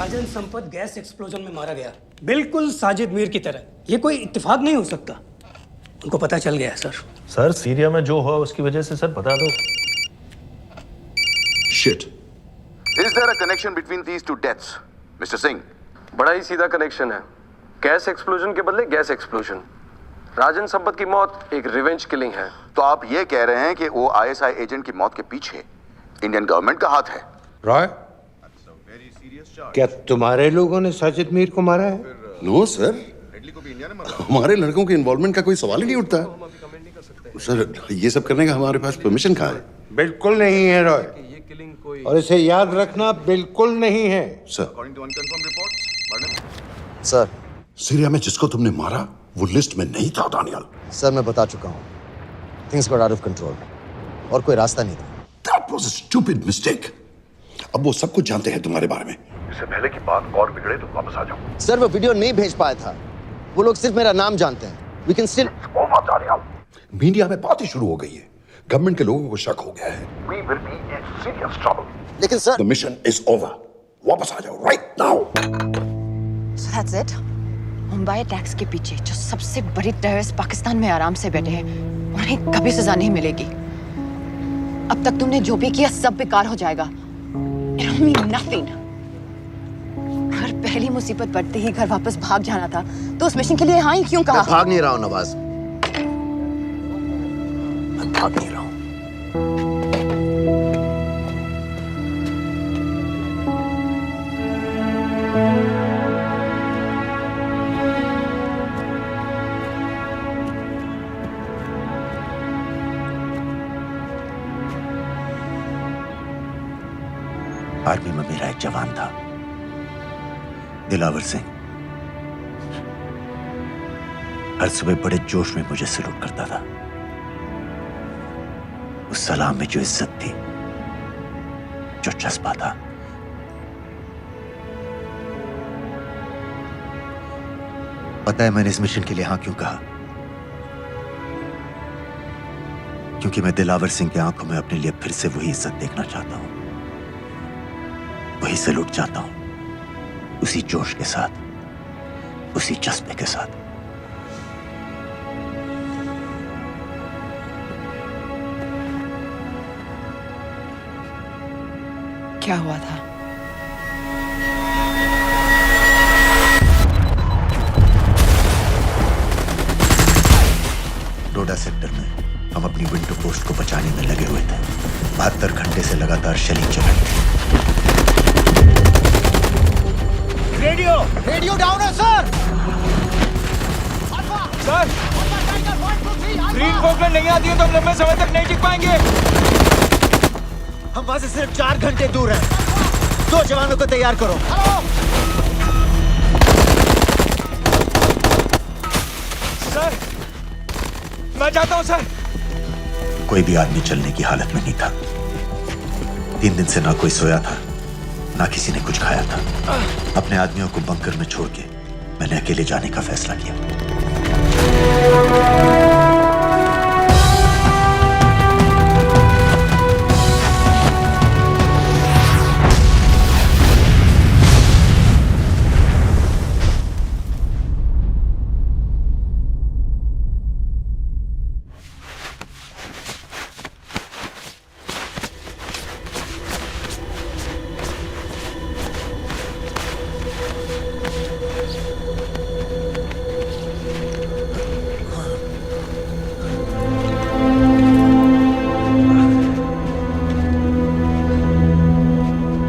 राजन संपत गैस एक्सप्लोजन में मारा गया, बिल्कुल साजिद मीर की तरह। ये कोई इत्तेफाक नहीं हो सकता। उनको पता चल गया है सर। सर सीरिया में जो हुआ उसकी वजह से सर बता दो। Shit. Is there a connection between these two deaths, Mr. Singh? बड़ा ही सीधा कनेक्शन है। गैस एक्सप्लोजन के बदले गैस एक्सप्लोजन। राजन संपत की मौत एक रिवेंज किलिंग है। तो आप ये कह रहे हैं कि वो आईएसआई एजेंट की मौत के पीछे इंडियन गवर्नमेंट का हाथ है? रॉय, क्या तुम्हारे लोगों ने साजिद मीर को मारा है? नो सर, हमारे लड़कों के इन्वॉल्वमेंट का कोई सवाल ही नहीं उठता। सर ये सब करने का हमारे पास परमिशन कहाँ है? बिल्कुल नहीं है रॉय, और इसे याद रखना बिल्कुल नहीं है। सर सर, सीरिया में जिसको तुमने मारा वो लिस्ट में नहीं था दानियाल। सर मैं बता चुका हूँ, things got out of control और कोई रास्ता नहीं था। That was a stupid mistake. अब वो सब कुछ जानते हैं तुम्हारे बारे में। इससे पहले की बात और बिगड़े तो वापस आ जाओ। सर वो वीडियो नहीं भेज पाया था, वो लोग सिर्फ मेरा नाम जानते हैं। We can still... मीडिया में बातें शुरू हो गई है, गवर्नमेंट के लोगों को शक हो गया है। We will be in serious trouble. लेकिन sir, The mission is over. वापस आ जाओ right now. So that's it? Mumbai attacks के पीछे जो सबसे बड़ी टेररिस्ट पाकिस्तान में आराम से बैठे हैं, उन्हें कभी सजा नहीं मिलेगी। अब तक तुमने जो भी किया सब बेकार हो जाएगा। It'll mean nothing. अगर पहली मुसीबत पड़ते ही घर वापस भाग जाना था, तो उस मिशन के लिए हाँ ही क्यों कहा? मैं भाग नहीं रहा हूँ नवाज, मैं भाग नहीं रहा हूँ। आर्मी में मेरा एक जवान था, दिलावर सिंह। हर सुबह बड़े जोश में मुझे सैल्यूट करता था। उस सलाम में जो इज्जत थी, जो जज्बा था, पता है मैंने इस मिशन के लिए हाँ क्यों कहा? क्योंकि मैं दिलावर सिंह की आंखों में अपने लिए फिर से वही इज्जत देखना चाहता हूं, वही सैल्यूट चाहता हूं, उसी जोश के साथ, उसी जज्बे के साथ। क्या हुआ था? डोडा सेक्टर में हम अपनी विंडो पोस्ट को बचाने में लगे हुए थे। 72 घंटे से लगातार शेलिंग चल रही थी। रेडियो डाउन है सर। सर ग्रीन फोकलैंड नहीं आती है तो हम लंबे समय तक नहीं टिक पाएंगे। हम वहां से सिर्फ 4 घंटे दूर हैं। 2 जवानों को तैयार करो। सर मैं जाता हूं सर। कोई भी आदमी चलने की हालत में नहीं था। 3 दिन से ना कोई सोया था, ना किसी ने कुछ खाया था। अपने आदमियों को बंकर में छोड़ के मैंने अकेले जाने का फैसला किया।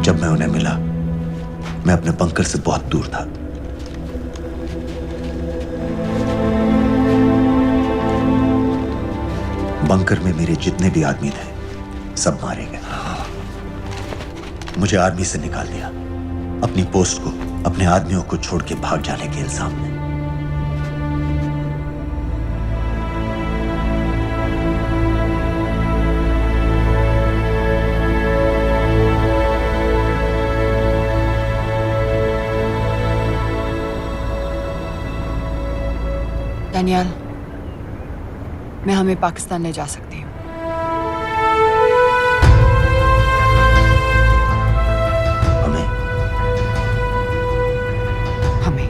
जब मैं उन्हें मिला, मैं अपने बंकर से बहुत दूर था। बंकर में मेरे जितने भी आदमी थे, सब मारे गए। मुझे आर्मी से निकाल दिया, अपनी पोस्ट को, अपने आदमियों को छोड़ के भाग जाने के इल्जाम में। डैनियल, मैं हमें पाकिस्तान ले जा सकती हूँ। हमें? हमें।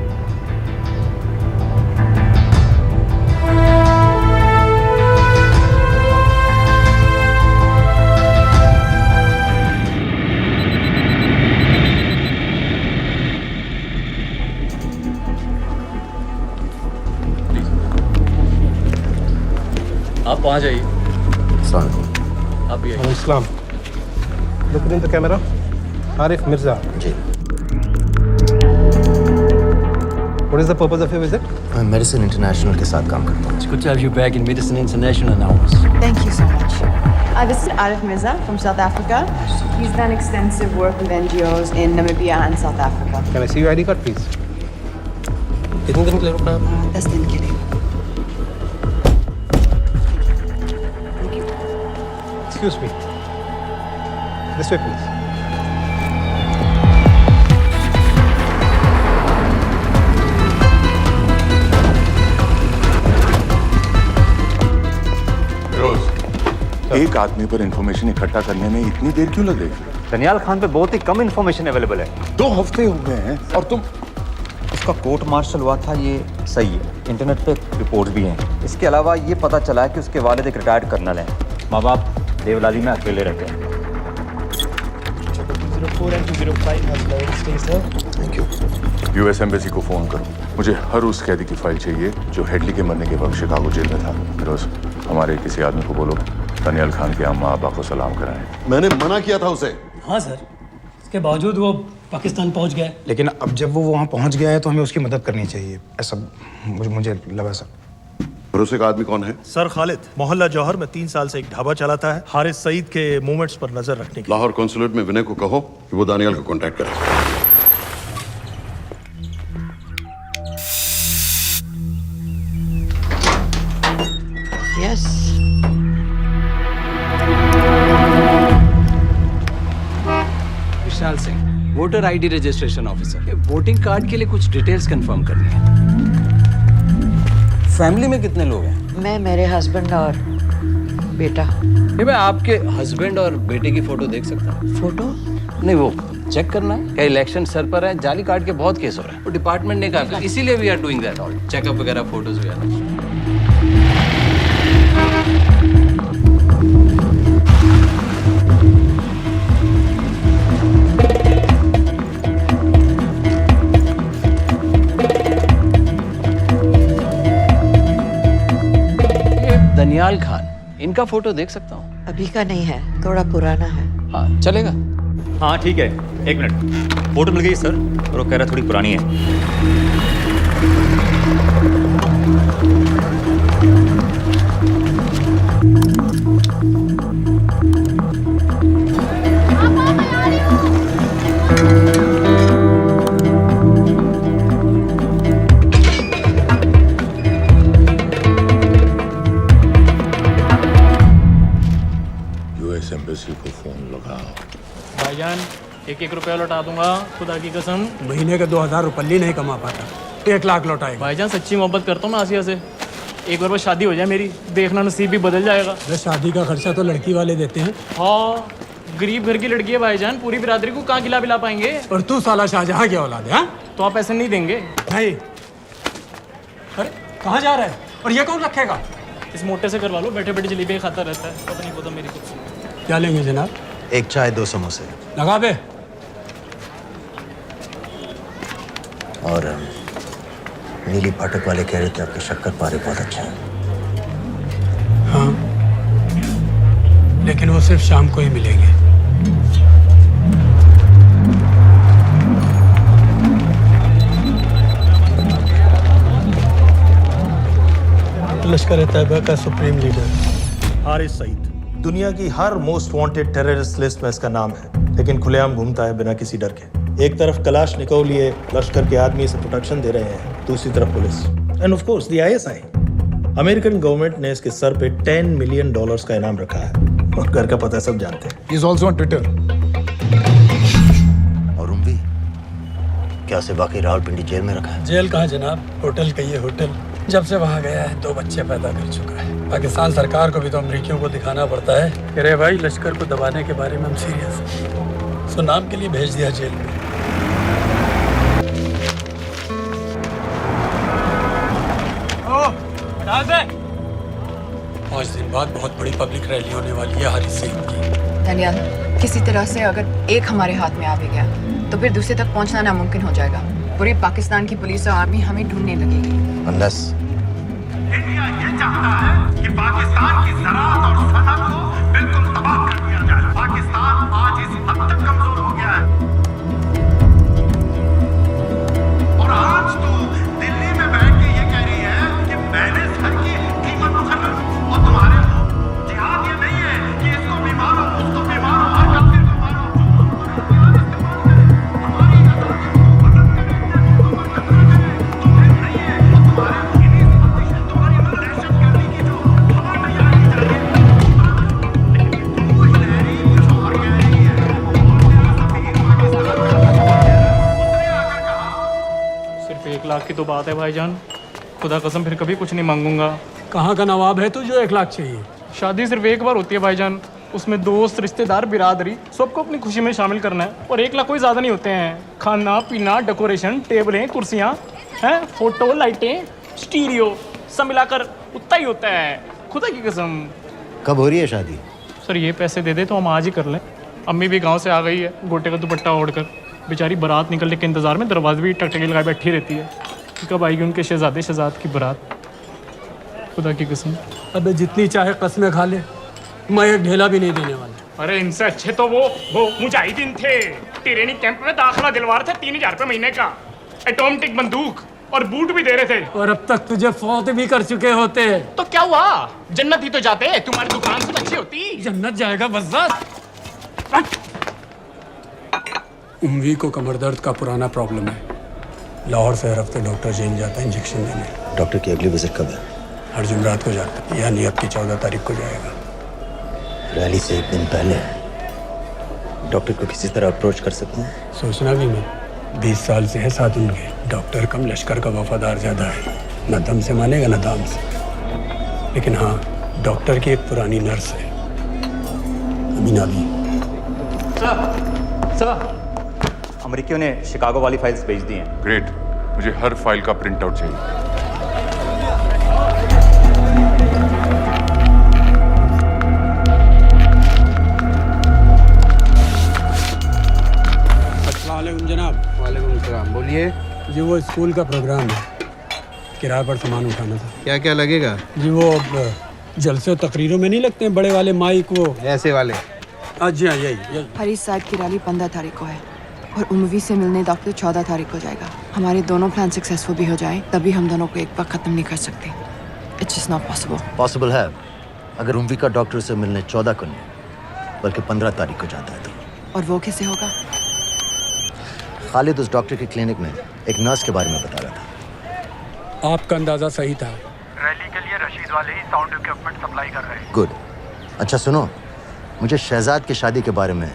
आप वहाँ जाइए। आप भी आइए। अस्सलाम। Look in the camera. Arif Mirza. जी। What is the purpose of your visit? मैं मेडिसिन इंटरनेशनल के साथ काम करता हूँ। It's good to have you back in Medicine International now. Thank you so much. This is Arif Mirza from South Africa. He's done extensive work with NGOs in Namibia and South Africa. Can I see your ID card, please? कितने दिन के लिए रुकना है? 10 दिन के लिए। Excuse me. This way, please. एक आदमी पर इंफॉर्मेशन इकट्ठा करने में इतनी देर क्यों लग रही है? दनियाल खान पे बहुत ही कम इंफॉर्मेशन अवेलेबल है। 2 हफ्ते हो गए हैं और तुम। उसका कोर्ट मार्शल हुआ था, ये सही है। इंटरनेट पे रिपोर्ट भी हैं। इसके अलावा ये पता चला है कि उसके वालिद एक रिटायर्ड कर्नल हैं। माँ बाप देवलाली में अकेले रहते हैं। Thank you. यूएस एम्बेसी को फोन करो। मुझे हर उस कैदी की फाइल चाहिए जो हेडली के मरने के वक्त शिकागो जेल में था। फिरोज, हमारे किसी आदमी को बोलो दनियाल खान के अम्मा अब्बा को सलाम कराएं। मैंने मना किया था उसे। हाँ सर, इसके बावजूद वो पाकिस्तान पहुंच गया। लेकिन अब जब वो वहाँ पहुँच गया है तो हमें उसकी मदद करनी चाहिए, ऐसा मुझे लगा सर। भरोसे का आदमी कौन है? सर खालिद, मोहल्ला जौहर में 3 साल से एक ढाबा चलाता है। हारिस सईद के मूवमेंट्स पर नजर रखने के। लाहौर कॉन्सुलेट में विनय को कहो कि वो दानियाल को कांटेक्ट करे। Yes. Vishal Singh, voter ID registration officer. Voting card के लिए कुछ डिटेल्स कंफर्म करनी है। फैमिली में कितने लोग हैं? मैं, मेरे हस्बैंड और बेटा। ये मैं आपके हस्बैंड और बेटे की फोटो देख सकता हूँ? फोटो? नहीं, वो चेक करना है। क्या इलेक्शन सर पर है? जाली कार्ड के बहुत केस हो रहे हैं। वो डिपार्टमेंट ने कहा, इसीलिए we are doing that all, checkup वगैरह, फोटोज वगैरह। दनियाल खान इनका फोटो देख सकता हूँ? अभी का नहीं है, थोड़ा पुराना है। हाँ चलेगा। हाँ ठीक है, 1 मिनट। फोटो मिल गई सर, और वो कह रहा थोड़ी पुरानी है। यूएस एम्बेसी को फोन लगाओ। भाईजान 1-1 रुपया लौटा दूंगा, खुदा की कसम। महीने के 2000 रुपये नहीं कमा पाता, 1 लाख लौटाएगा। भाईजान सच्ची मोहब्बत करता हूँ मैं आसिया से, एक बार बस शादी हो जाए मेरी, देखना नसीब भी बदल जाएगा। अरे शादी का खर्चा तो लड़की वाले देते हैं। हाँ, गरीब घर की लड़की है भाईजान, पूरी बिरादरी को कहाँ खिला पाएंगे। और तू साला शाहजहां की औलाद है। तो आप ऐसे नहीं देंगे नहीं। अरे कहाँ जा रहा है, और ये कौन रखेगा? इस मोटे से करवा लो, बैठे बैठे जलेबी खाता रहता है, पता नहीं पता मेरी कुछ। क्या लेंगे जनाब? 1 चाय 2 समोसे। लगा बे। और नीली फाटक वाले कह रहे थे आपके शक्कर पारे बहुत अच्छा है। हाँ, लेकिन वो सिर्फ शाम को ही मिलेंगे। लश्कर तैयबा का सुप्रीम लीडर हारिस सईद, दुनिया की हर मोस्ट वांटेड टेररिस्ट लिस्ट में इसका नाम है, लेकिन खुलेआम घूमता है बिना किसी डर के। एक तरफ कलाशनिकोव लिए लश्कर के आदमी इसे प्रोटेक्शन दे रहे हैं, दूसरी तरफ police end of course the ISI। American government ने इसके सर पे $10 मिलियन का इनाम रखा है, और घर का पता सब जानते हैं। He is also on Twitter. और उम्वी क्या से वाकई रावलपिंडी जेल में रखा है? जेल कहाँ जनाब, होटल कहिए होटल। जब से वहाँ गया है 2 बच्चे पैदा कर चुका है। पाकिस्तान सरकार को भी तो अमरीकियों को दिखाना पड़ता है कि अरे भाई लश्कर को दबाने के बारे में हम सीरियस हैं। सो नाम के लिए भेज दिया जेल में। पाँच दिन बाद बहुत बड़ी पब्लिक रैली होने वाली है हारिस सईद की। दानियाल, किसी तरह से अगर एक हमारे हाथ में आ भी गया तो फिर दूसरे तक पहुंचना नामुमकिन हो जाएगा। पूरी पाकिस्तान की पुलिस और आर्मी हमें ढूंढने लगेगी। Unless इंडिया ये चाहता है कि पाकिस्तान की ज़राअत और सनअत को बिल्कुल तबाह कर दिया जाए। पाकिस्तान आज इस हद तक कमजोर हो गया है, और आज तो दिल्ली में बैठ के ये कह रही है कि मैंने सर की कीमत मुकर्रर की। और तुम्हारे जिहाद ये नहीं है कि इसको भी मारो, उसको भी मारो, हर काफिर को मारो। सिर्फ 1 लाख की तो बात है भाईजान, खुदा कसम फिर कभी कुछ नहीं मांगूंगा। कहाँ का नवाब है तू जो 1 लाख चाहिए? शादी सिर्फ एक बार होती है भाईजान, उसमें दोस्त रिश्तेदार बिरादरी सबको अपनी खुशी में शामिल करना है, और 1 लाख कोई ज़्यादा नहीं होते हैं। खाना पीना, डेकोरेशन, टेबलें, कुर्सियाँ हैं, फोटो, लाइटें, स्टीरियो सब मिलाकर उतना ही होता है, खुदा की कसम। कब हो रही है शादी? सर ये पैसे दे दे तो हम आज ही कर लें। अम्मी भी गांव से आ गई है, गोटे का दुपट्टा ओढ़कर, बेचारी बारात निकलने के इंतज़ार में दरवाजे भी टकटकी लगाए बैठी रहती है कि कब आएगी उनके शहजाद की बारात, खुदा की कसम। अबे जितनी चाहे कस्में खा ले, मैं एक ढेला भी नहीं देने वाला। अरे इनसे अच्छे तो वो मुजाहिदीन थे, ट्रेनिंग कैंप में दाखिला दिलवा रहे थे 3000 रुपये महीने का, एटॉमिक बंदूक और बूट भी दे रहे थे। और अब तक तुझे फौत भी कर चुके होते। तो क्या हुआ, जन्नत ही तो जाते, तुम्हारी दुकान से अच्छी होती। जन्नत जाएगा बस। उम्वी को कमर दर्द का पुराना प्रॉब्लम है, लाहौर से हर हफ्ते डॉक्टर जेल जाता है इंजेक्शन देने। डॉक्टर की अगली विजिट कब है? हर जुमरात को जाता है, यानी अब की 14 तारीख को जाएगा। रैली से 1 दिन पहले डॉक्टर को किसी तरह अप्रोच कर सकते हैं? सोचना भी नहीं, 20 साल से है साथ उनके। डॉक्टर कम लश्कर का वफादार ज़्यादा है, न दम से मानेगा न दाम से। लेकिन हाँ, डॉक्टर की एक पुरानी नर्स है, अमीना भी। सर, अमेरिकियों ने शिकागो वाली फाइल्स भेज दी हैं। ग्रेट, मुझे हर फाइल का प्रिंट आउट चाहिए। अस्सलाम वालेकुम जनाब। वालेकुम सलाम, बोलिए जी। वो स्कूल का प्रोग्राम है, किराए पर सामान उठाना था। क्या क्या लगेगा? जी वो जलसे तकरीरों में नहीं लगते हैं बड़े वाले माइक वो ऐसे वाले? जी हाँ, यही। हरीश साहब की रैली 15 तारीख को है और उमवी से मिलने डॉक्टर 14 तारीख को जाएगा। हमारे दोनों प्लान सक्सेसफुल भी हो जाए तभी हम दोनों को एक बार खत्म नहीं कर सकते। It's just not possible. Possible है अगर उमवी का डॉक्टर से मिलने 14 को नहीं बल्कि 15 तारीख को जाता है तो। और वो कैसे होगा? खालिद उस डॉक्टर के क्लिनिक में एक नर्स के बारे में बता रहा था। आपका अंदाजा सही था। रैली के लिए रशीद वाले ही साउंड इक्विपमेंट सप्लाई कर रहे हैं। गुड। अच्छा सुनो, मुझे शहजाद की शादी के बारे में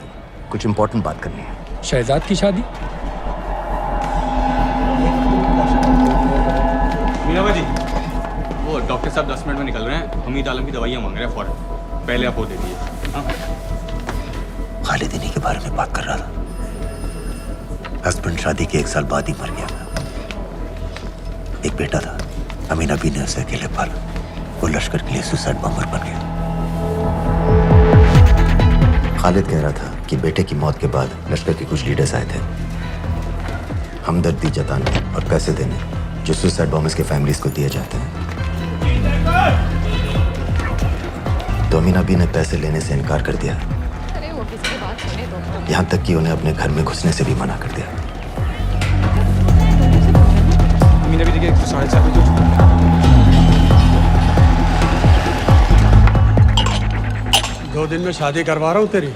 कुछ इंपॉर्टेंट बात करनी है। शहजाद की शादी? मीनाबा जी, वो डॉक्टर साहब 10 मिनट में निकल रहे हैं। हमीद आलम की दवाइयाँ मांग रहे हैं फौरन। पहले आप वो दे दीजिए। हाँ? खालिद इन्हीं के बारे में बात कर रहा था। हस्बैंड शादी के 1 साल बाद ही मर गया। एक बेटा था, अमीना बी ने उसे अकेले पाला। वो लश्कर के लिए सुसाइड बॉम्बर बन गया। खालिद कह रहा था कि बेटे की मौत के बाद लश्कर के कुछ लीडर्स आए थे हमदर्दी जताने और पैसे देने जो सुसाइड बॉम्बर्स के फैमिलीज को दिए जाते हैं। तो अमीना बी ने पैसे लेने से इनकार कर दिया, यहाँ तक कि उन्हें अपने घर में घुसने से भी मना कर दिया। अमीना बी देखिए 7:30 बजे। दो दिन में शादी करवा रहा हूँ तेरी।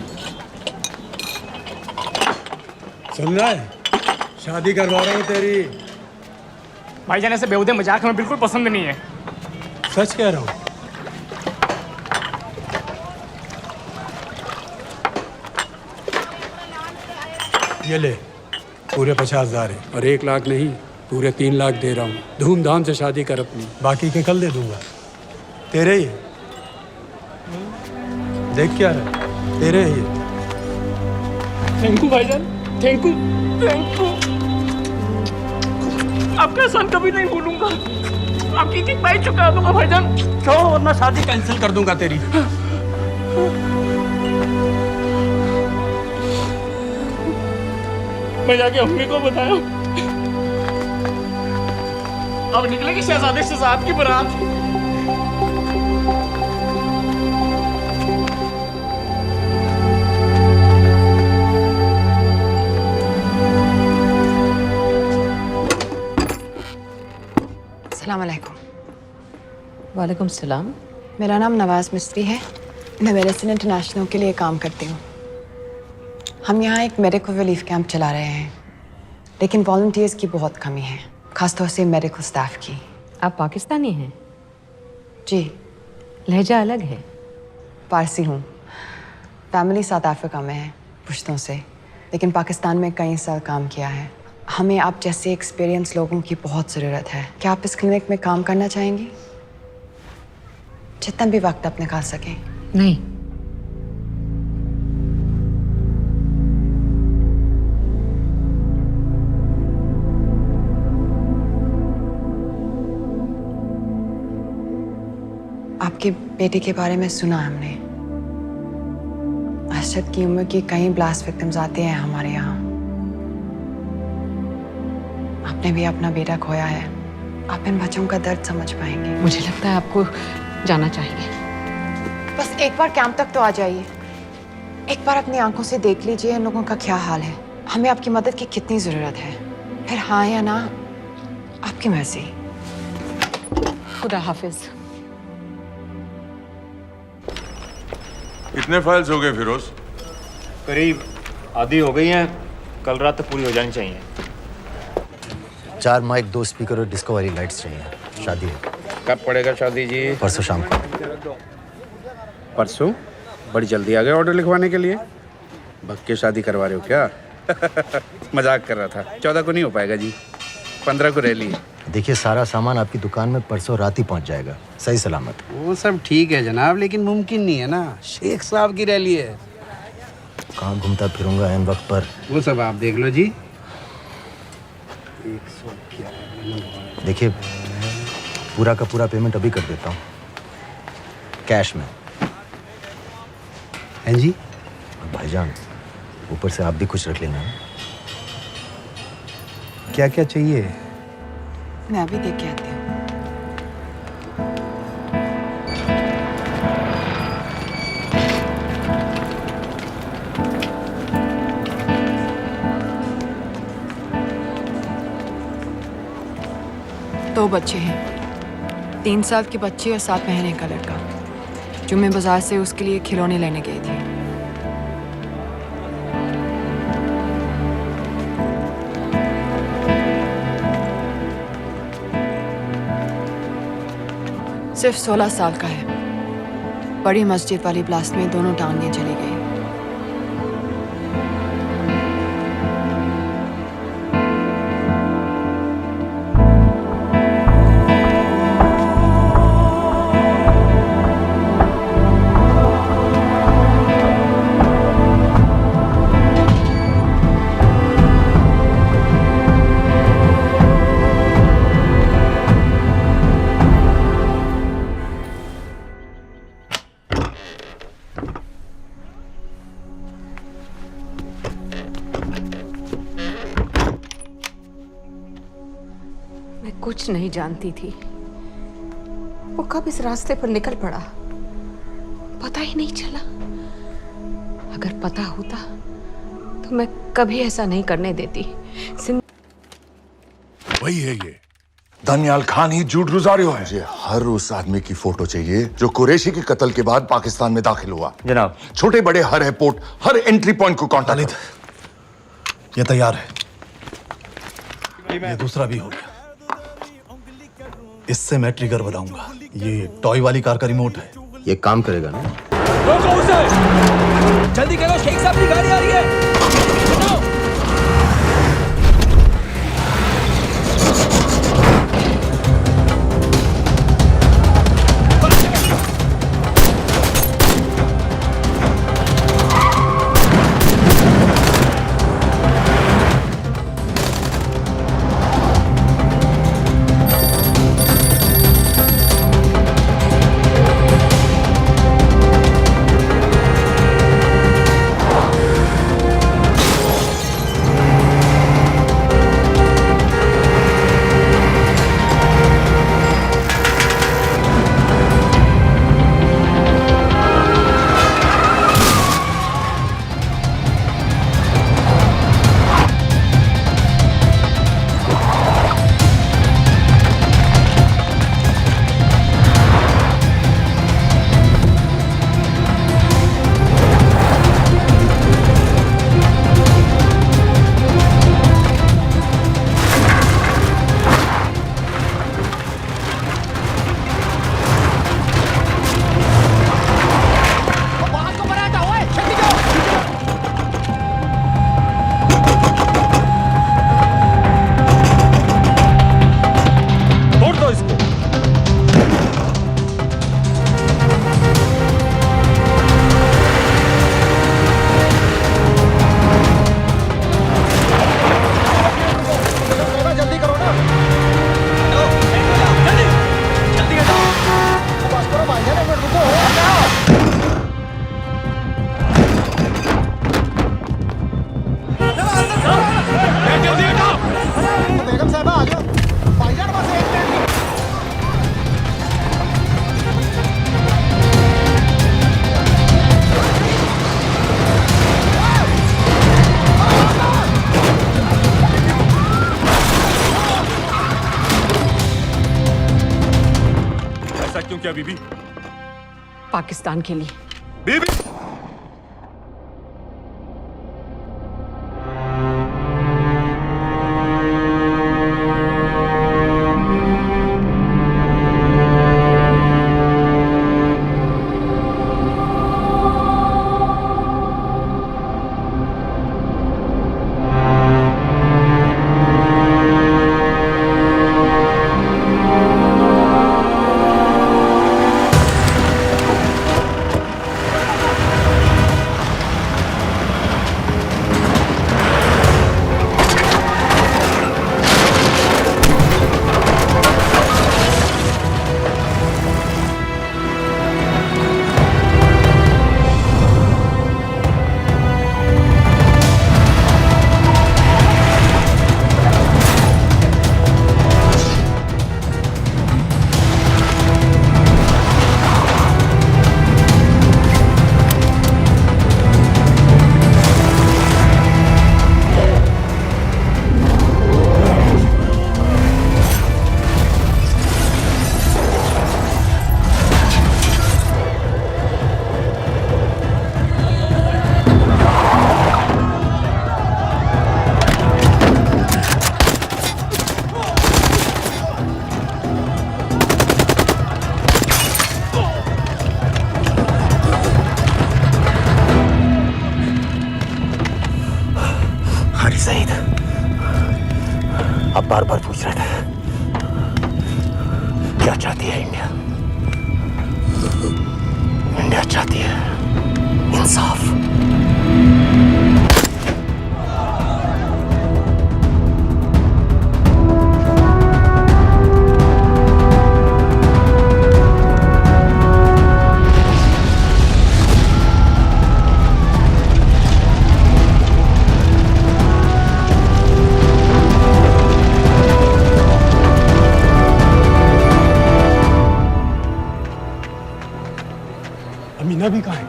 सुन रहा है? शादी करवा रहा हूँ तेरी। भाईजान ऐसे बेहुदे मजाक हमें बिल्कुल पसंद नहीं है। सच कह रहा हूँ। ये ले, पूरे 50,000 है और 1 लाख नहीं, पूरे 3 लाख दे रहा हूँ। धूमधाम से शादी कर अपनी, बाकी के कल दे दूंगा। तेरे ही देख क्या है, तेरे ही। थैंक यू भाईजान, थैंक यू, थैंक यू। आपका एहसान कभी नहीं भूलूंगा। आपकी एक बाई चुका दूंगा भाईजान। छोड़ वरना शादी कैंसिल कर दूंगा तेरी। मैं जाके अम्मी को बताया। अब निकलेगी शहजादे शहजाद की बारात। अस्सलाम वालेकुम। वालेकुम सलाम। मेरा नाम नवाज मिस्त्री है। मैं मेडिसिन इंटरनेशनल के लिए काम करती हूँ। हम यहाँ एक मेडिकल रिलीफ कैंप चला रहे हैं, लेकिन वॉलंटियर्स की बहुत कमी है, खासतौर से मेडिकल स्टाफ की। आप पाकिस्तानी हैं? जी। लहजा अलग है। पारसी हूँ। फैमिली साउथ अफ्रीका में है पुश्तों से, लेकिन पाकिस्तान में कई साल काम किया है। हमें आप जैसे एक्सपीरियंस लोगों की बहुत ज़रूरत है। क्या आप इस क्लिनिक में काम करना चाहेंगी? जितना भी वक्त आप निकाल सकें। नहीं। आपके बेटे के बारे में सुना हमने। अरशद की उम्र के कई ब्लास्ट विक्टिम्स आते हैं हमारे यहाँ। आपने भी अपना बेटा खोया है। आप इन बच्चों का दर्द समझ पाएंगे। मुझे लगता है आपको जाना चाहिए। बस एक बार कैंप तक तो आ जाइए। एक बार अपनी आंखों से देख लीजिए इन लोगों का क्या हाल है। हमें आपकी मदद की कितनी ज़रूरत है। फिर हाँ या ना, आपकी मर्जी। खुदा हाफिज। कितने फाइल्स हो गए फिरोज? करीब आधी हो गई हैं। कल रात तक पूरी हो जानी चाहिए। 4 माइक, 2 स्पीकर और डिस्को वाली लाइट्स चाहिए। शादी है। कब पड़ेगा शादी जी? परसों शाम को। परसों? बड़ी जल्दी आ गए ऑर्डर लिखवाने के लिए। भग के शादी करवा रहे हो क्या? मजाक कर रहा था। 14 को नहीं हो पाएगा जी, 15 को रैली है। देखिए, सारा सामान आपकी दुकान में परसों रात ही पहुंच जाएगा, सही सलामत। वो सब ठीक है जनाब, लेकिन मुमकिन नहीं है ना। शेख साहब की रैली है। कहाँ घूमता फिरूंगा इन वक्त पर? वो सब आप देख लो जी। देखिए, पूरा का पूरा पेमेंट अभी कर देता हूँ, कैश में। हैं जी? भाईजान, ऊपर से आप भी कुछ रख लेना। क्या क्या चाहिए? मैं अभी देख के आती हूँ। बच्चे हैं, 3 साल के बच्चे और 7 महीने का लड़का, जो मैं बाजार से उसके लिए खिलौने लेने गई थी। सिर्फ 16 साल का है। बड़ी मस्जिद वाली ब्लास्ट में दोनों टांगें चली गई। मैं कुछ नहीं जानती थी। वो कब इस रास्ते पर निकल पड़ा, पता ही नहीं चला। अगर पता होता तो मैं कभी ऐसा नहीं करने देती। वही है ये दानियाल खान ही झूठ रुजारियो है। मुझे हर उस आदमी की फोटो चाहिए जो कुरैशी के कत्ल के बाद पाकिस्तान में दाखिल हुआ। जनाब, छोटे बड़े हर एयरपोर्ट, हर एंट्री पॉइंट को कांटेक्ट। ये तैयार है, ये दूसरा भी हो गया। इससे मैं ट्रिगर बनाऊंगा। ये टॉय वाली कार का रिमोट है, ये काम करेगा ना? रोको उसे! जल्दी करो, शेख साहब की गाड़ी आ रही है। क्या बीबी? पाकिस्तान के लिए। बीबी बार बार पूछ रहे थे क्या चाहती है इंडिया। इंडिया चाहती है इंसाफ। अमीना भी कहाँ है?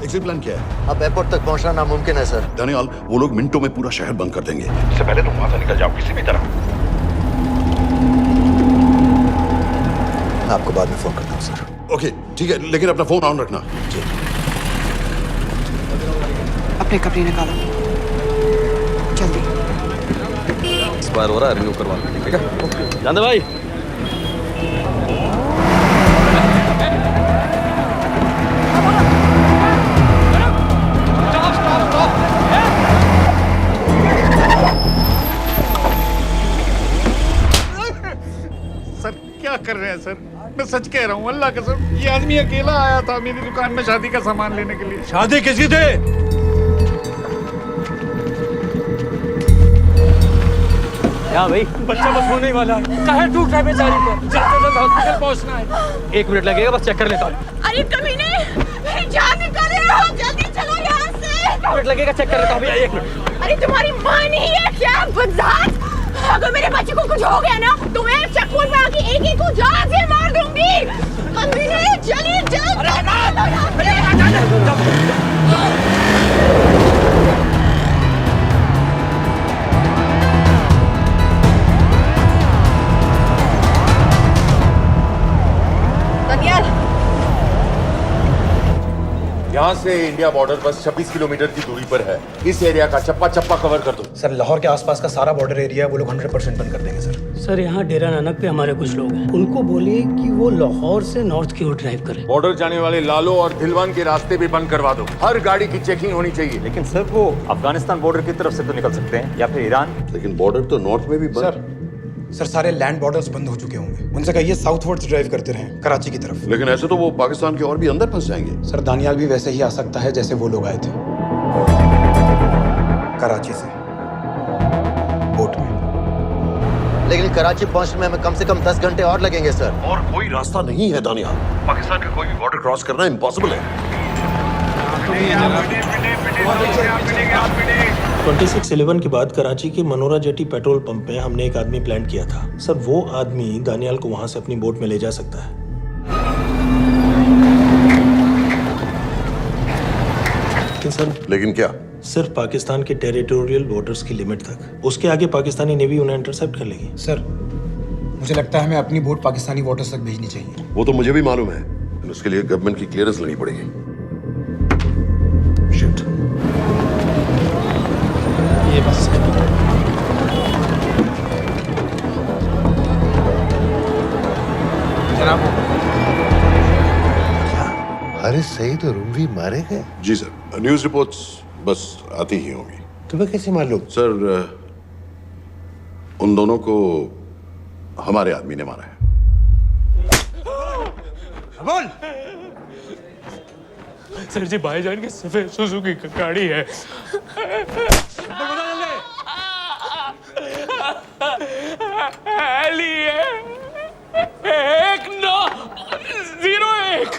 एग्जिट प्लान क्या है? अब एयरपोर्ट तक पहुंचना नामुमकिन है सर। दानियाल, वो लोग मिनटों में पूरा शहर बंद कर देंगे। इससे पहले तुम वहां से निकल जाओ किसी भी तरह। मैं आपको बाद में फोन करता हूँ सर। ओके ठीक है, लेकिन अपना फोन ऑन रखना। अपने कपड़े निकालो जल्दी। एक्सपायर हो रहा है, रिन्यू करवा लो, ठीक है? जान दे भाई। सर क्या कर रहे हैं सर? मैं सच कह रहा हूँ, अल्लाह कसम, ये आदमी अकेला आया था मेरी दुकान में शादी का सामान लेने के लिए। शादी किसकी थे? क्या भाई? बच्चा बस होने वाला है। काहे टूट रहा है बेचारी पर? जल्द से जल्द हॉस्पिटल पहुंचना है। 1 मिनट लगेगा, बस चेक कर लेता हूँ। अरे कमीने, जान निकाले हो, जल्दी चलो यहाँ से। 1 मिनट लगेगा, चेक कर लेता हूँ भैया, 1 मिनट। अरे तुम्हारी माँ नहीं है क्या बदजात? अगर मेरे बच्चे को कुछ हो गया ना तो मैं चक्कू में आके एक को जान से मार दूंगी। कमीने चलिए जल्द। दानियाल, यहाँ से इंडिया बॉर्डर बस 26 किलोमीटर की दूरी पर है। इस एरिया का चप्पा चप्पा कवर कर दो। सर लाहौर के आसपास का सारा बॉर्डर एरिया वो लोग 100% बंद कर देंगे सर। सर यहाँ डेरा नानक पे हमारे कुछ लोग हैं, उनको बोलिए कि वो लाहौर से नॉर्थ की ओर ड्राइव करें। बॉर्डर जाने वाले लालो और दिलवान के रास्ते भी बंद करवा दो। हर गाड़ी की चेकिंग होनी चाहिए। लेकिन सर वो अफगानिस्तान बॉर्डर की तरफ से तो निकल सकते हैं या फिर ईरान। लेकिन बॉर्डर तो नॉर्थ में भी बंद। सर सारे लैंड बॉर्डर्स बंद हो चुके होंगे। उनसे कहिए साउथवर्ड्स ड्राइव करते रहें कराची की तरफ। लेकिन ऐसे तो वो पाकिस्तान के और भी अंदर फंस जाएंगे। सर दानियाल भी वैसे ही आ सकता है जैसे वो लोग आए थे, कराची से बोट में। लेकिन कराची पहुंचने में हमें कम से कम 10 घंटे और लगेंगे सर। और कोई रास्ता नहीं है दानियाल। पाकिस्तान का कोई भी बॉर्डर क्रॉस करना इम्पॉसिबल है। 26/11 के बाद कराची के मनोरा जेटी पेट्रोल पंप पे हमने एक आदमी प्लान किया था। सर वो आदमी दानियाल को वहां से अपनी बोट में ले जा सकता है। लेकिन क्या? सिर्फ पाकिस्तान के टेरिटोरियल बॉर्डर्स की लिमिट तक। उसके आगे पाकिस्तानी नेवी उन्हें इंटरसेप्ट कर लेगी। सर मुझे लगता है हमें अपनी बोट पाकिस्तानी वाटर्स तक भेजनी चाहिए। वो तो मुझे भी मालूम है, लेकिन उसके लिए गवर्नमेंट की क्लियरेंस लेनी पड़ेगी। शिट। ये बस जनाब, हारिस सईद और उमरी मारे गए? जी सर, न्यूज़ रिपोर्ट्स बस आती ही होंगी। तुम्हें कैसे मालूम? सर उन दोनों को हमारे आदमी ने मारा है। बोल। सर जी भाईजान की सफेद सुजुकी की गाड़ी है। एली है 1901।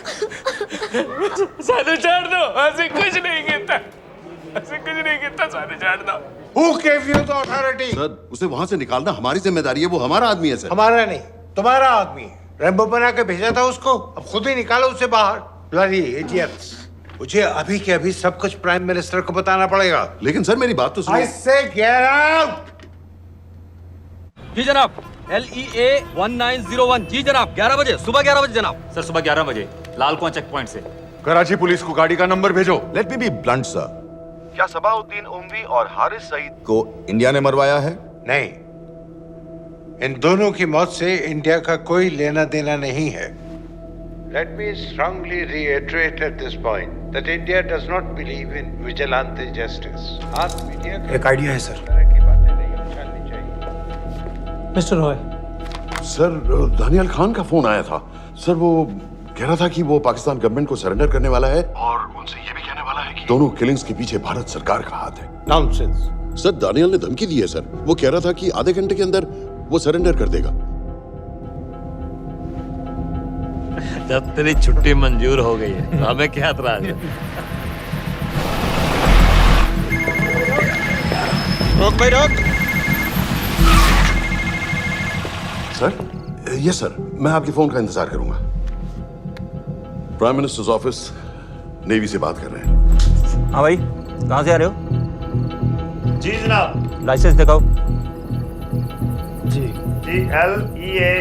साधु छोड़ दो, ऐसे कुछ नहीं कहता, ऐसे कुछ नहीं कहता, साधु छोड़ दो। Who gave you the authority? Sir उसे वहां से निकालना हमारी जिम्मेदारी है। वो हमारा आदमी है सर। हमारा नहीं, तुम्हारा आदमी है। रेम्बो बना के भेजा था उसको, अब खुद ही निकालो उसे बाहर। Bloody idiots! मुझे अभी के अभी सब कुछ प्राइम मिनिस्टर को बताना पड़ेगा। लेकिन सर मेरी बात तो सुनो। I say get out! जी जनाब, LEA 1901। जी जनाब, 11 बजे, सुबह 11 बजे जनाब। सर सुबह 11 बजे लाल कुआं चेक पॉइंट से। कराची पुलिस को गाड़ी का नंबर भेजो। Let me be blunt sir, क्या सबाउद्दीन उमवी और हारिस सईद को इंडिया ने मरवाया है? नहीं, इन दोनों की मौत से इंडिया का कोई लेना देना नहीं है। Let me strongly reiterate at this point that India does not believe in vigilante justice. आप मीडिया एक आइडिया है सर। की बातें नहीं उछालनी चाहिए। मिस्टर रॉय, सर, दानियल खान का फोन आया था। सर, वो कह रहा था कि वो पाकिस्तान गवर्नमेंट को सरेंडर करने वाला है और उनसे ये भी कहने वाला है कि दोनों किलिंग्स के पीछे भारत सरकार का हाथ है। नॉनसेंस। सर, दानियल ने धमकी दी है सर। वो कह रहा था कि आधे घंटे के अंदर वो सरेंडर कर देगा। जब तेरी छुट्टी मंजूर हो गई है, हमें क्या एतराज है? रोक भाई रोक। सर, यस सर, मैं आपके फोन का इंतजार करूंगा। प्राइम मिनिस्टर्स ऑफिस, नेवी से बात कर रहे हैं। हाँ भाई, कहाँ से आ रहे हो? जी जनाब। लाइसेंस दिखाओ। जी LEA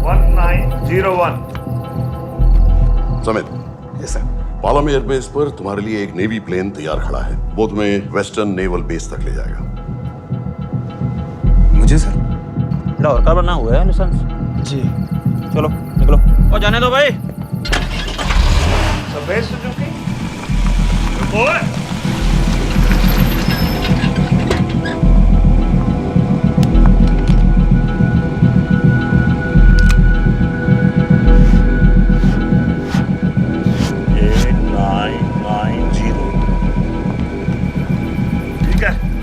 1901। Samit. Yes sir. Palam airbase पर तुम्हारे लिए एक नेवी प्लेन तैयार खड़ा है। वो तुम्हें वेस्टर्न नेवल बेस तक ले जाएगा। मुझे सर? लाहौर का बना हुआ है लाइसेंस। जी। चलो निकलो। और जाने दो भाई। सफेद सुजुकी।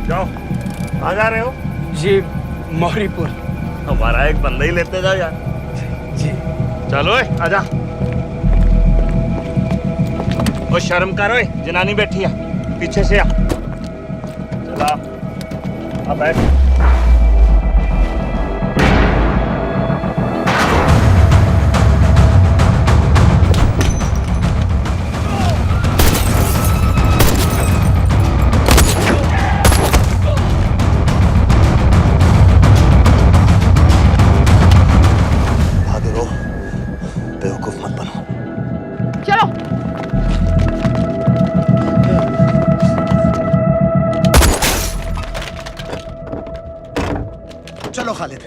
जाओ। कहाँ जा रहे हो? जी, मौरीपुर। हमारा एक बंदा ही लेते जाओ यार। जी। चलो आजा। ओ शर्म करो, जनानी बैठी है, पीछे से आ। चला अब बैठ। चलो खालिद।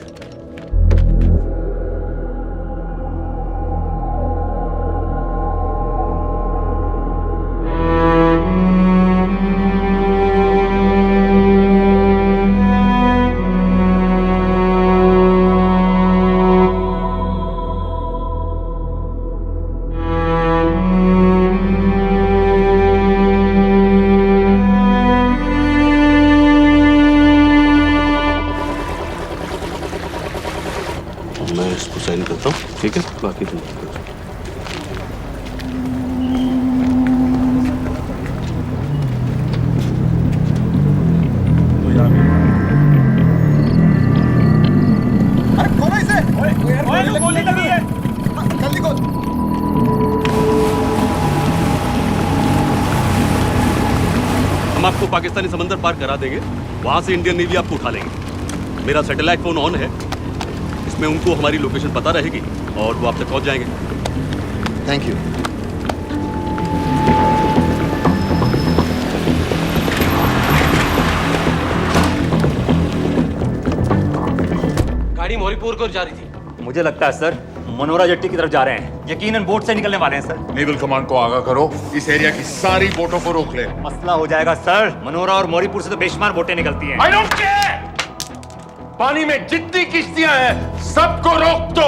ठीक है, बाकी तुम हम आपको पाकिस्तानी समंदर पार करा देंगे, वहां से इंडियन नेवी आपको उठा लेंगे। मेरा सैटेलाइट फोन ऑन है, इसमें उनको हमारी लोकेशन पता रहेगी और वो आप तक पहुंच जाएंगे। Thank you. गाड़ी मौरीपुर को जा रही थी। मुझे लगता है सर मनोरा जेट्टी की तरफ जा रहे हैं। यकीनन बोट से निकलने वाले हैं सर। नेवल कमांड को आगाह करो, इस एरिया की सारी बोटों को रोक ले। मसला हो जाएगा सर। मनोरा और मौरीपुर से तो बेशुमार बोटें निकलती हैं। I don't care! पानी में जितनी किश्तियां हैं सबको रोक दो,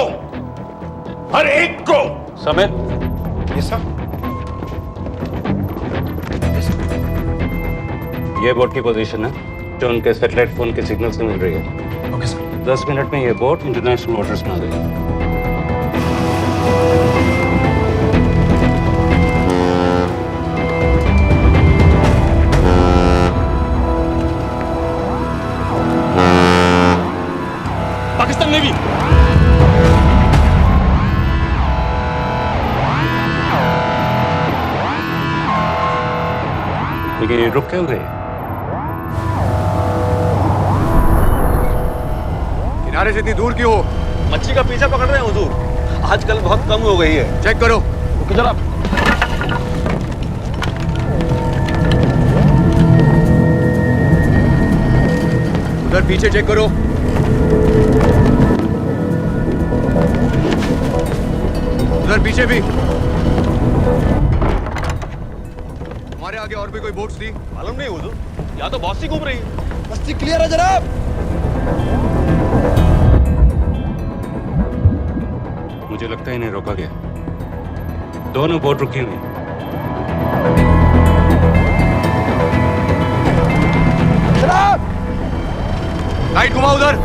हर एक को। समित। ये सब ये बोट की पोजीशन है जो उनके सैटेलाइट फोन के सिग्नल से मिल रही है। Okay sir. 10 मिनट में ये बोट इंटरनेशनल वाटर्स में आ गई। पाकिस्तान नेवी। लेकिन ये रुक क्यों गए? किनारे से इतनी दूर क्यों हो? मच्छी का पीछा पकड़ रहे हैं हुजूर। आजकल बहुत कम हो गई है। चेक करो। रुको जरा। उधर पीछे चेक करो। उधर पीछे भी। हमारे आगे और भी कोई बोट्स थी? मालूम नहीं हुजूर, यहाँ तो बहुत सी घूम रही है। बस्ती क्लियर है जनाब। मुझे लगता है इन्हें रोका गया। दोनों बोट रुकी हुई। जनाब! लाइट घुमाओ उधर।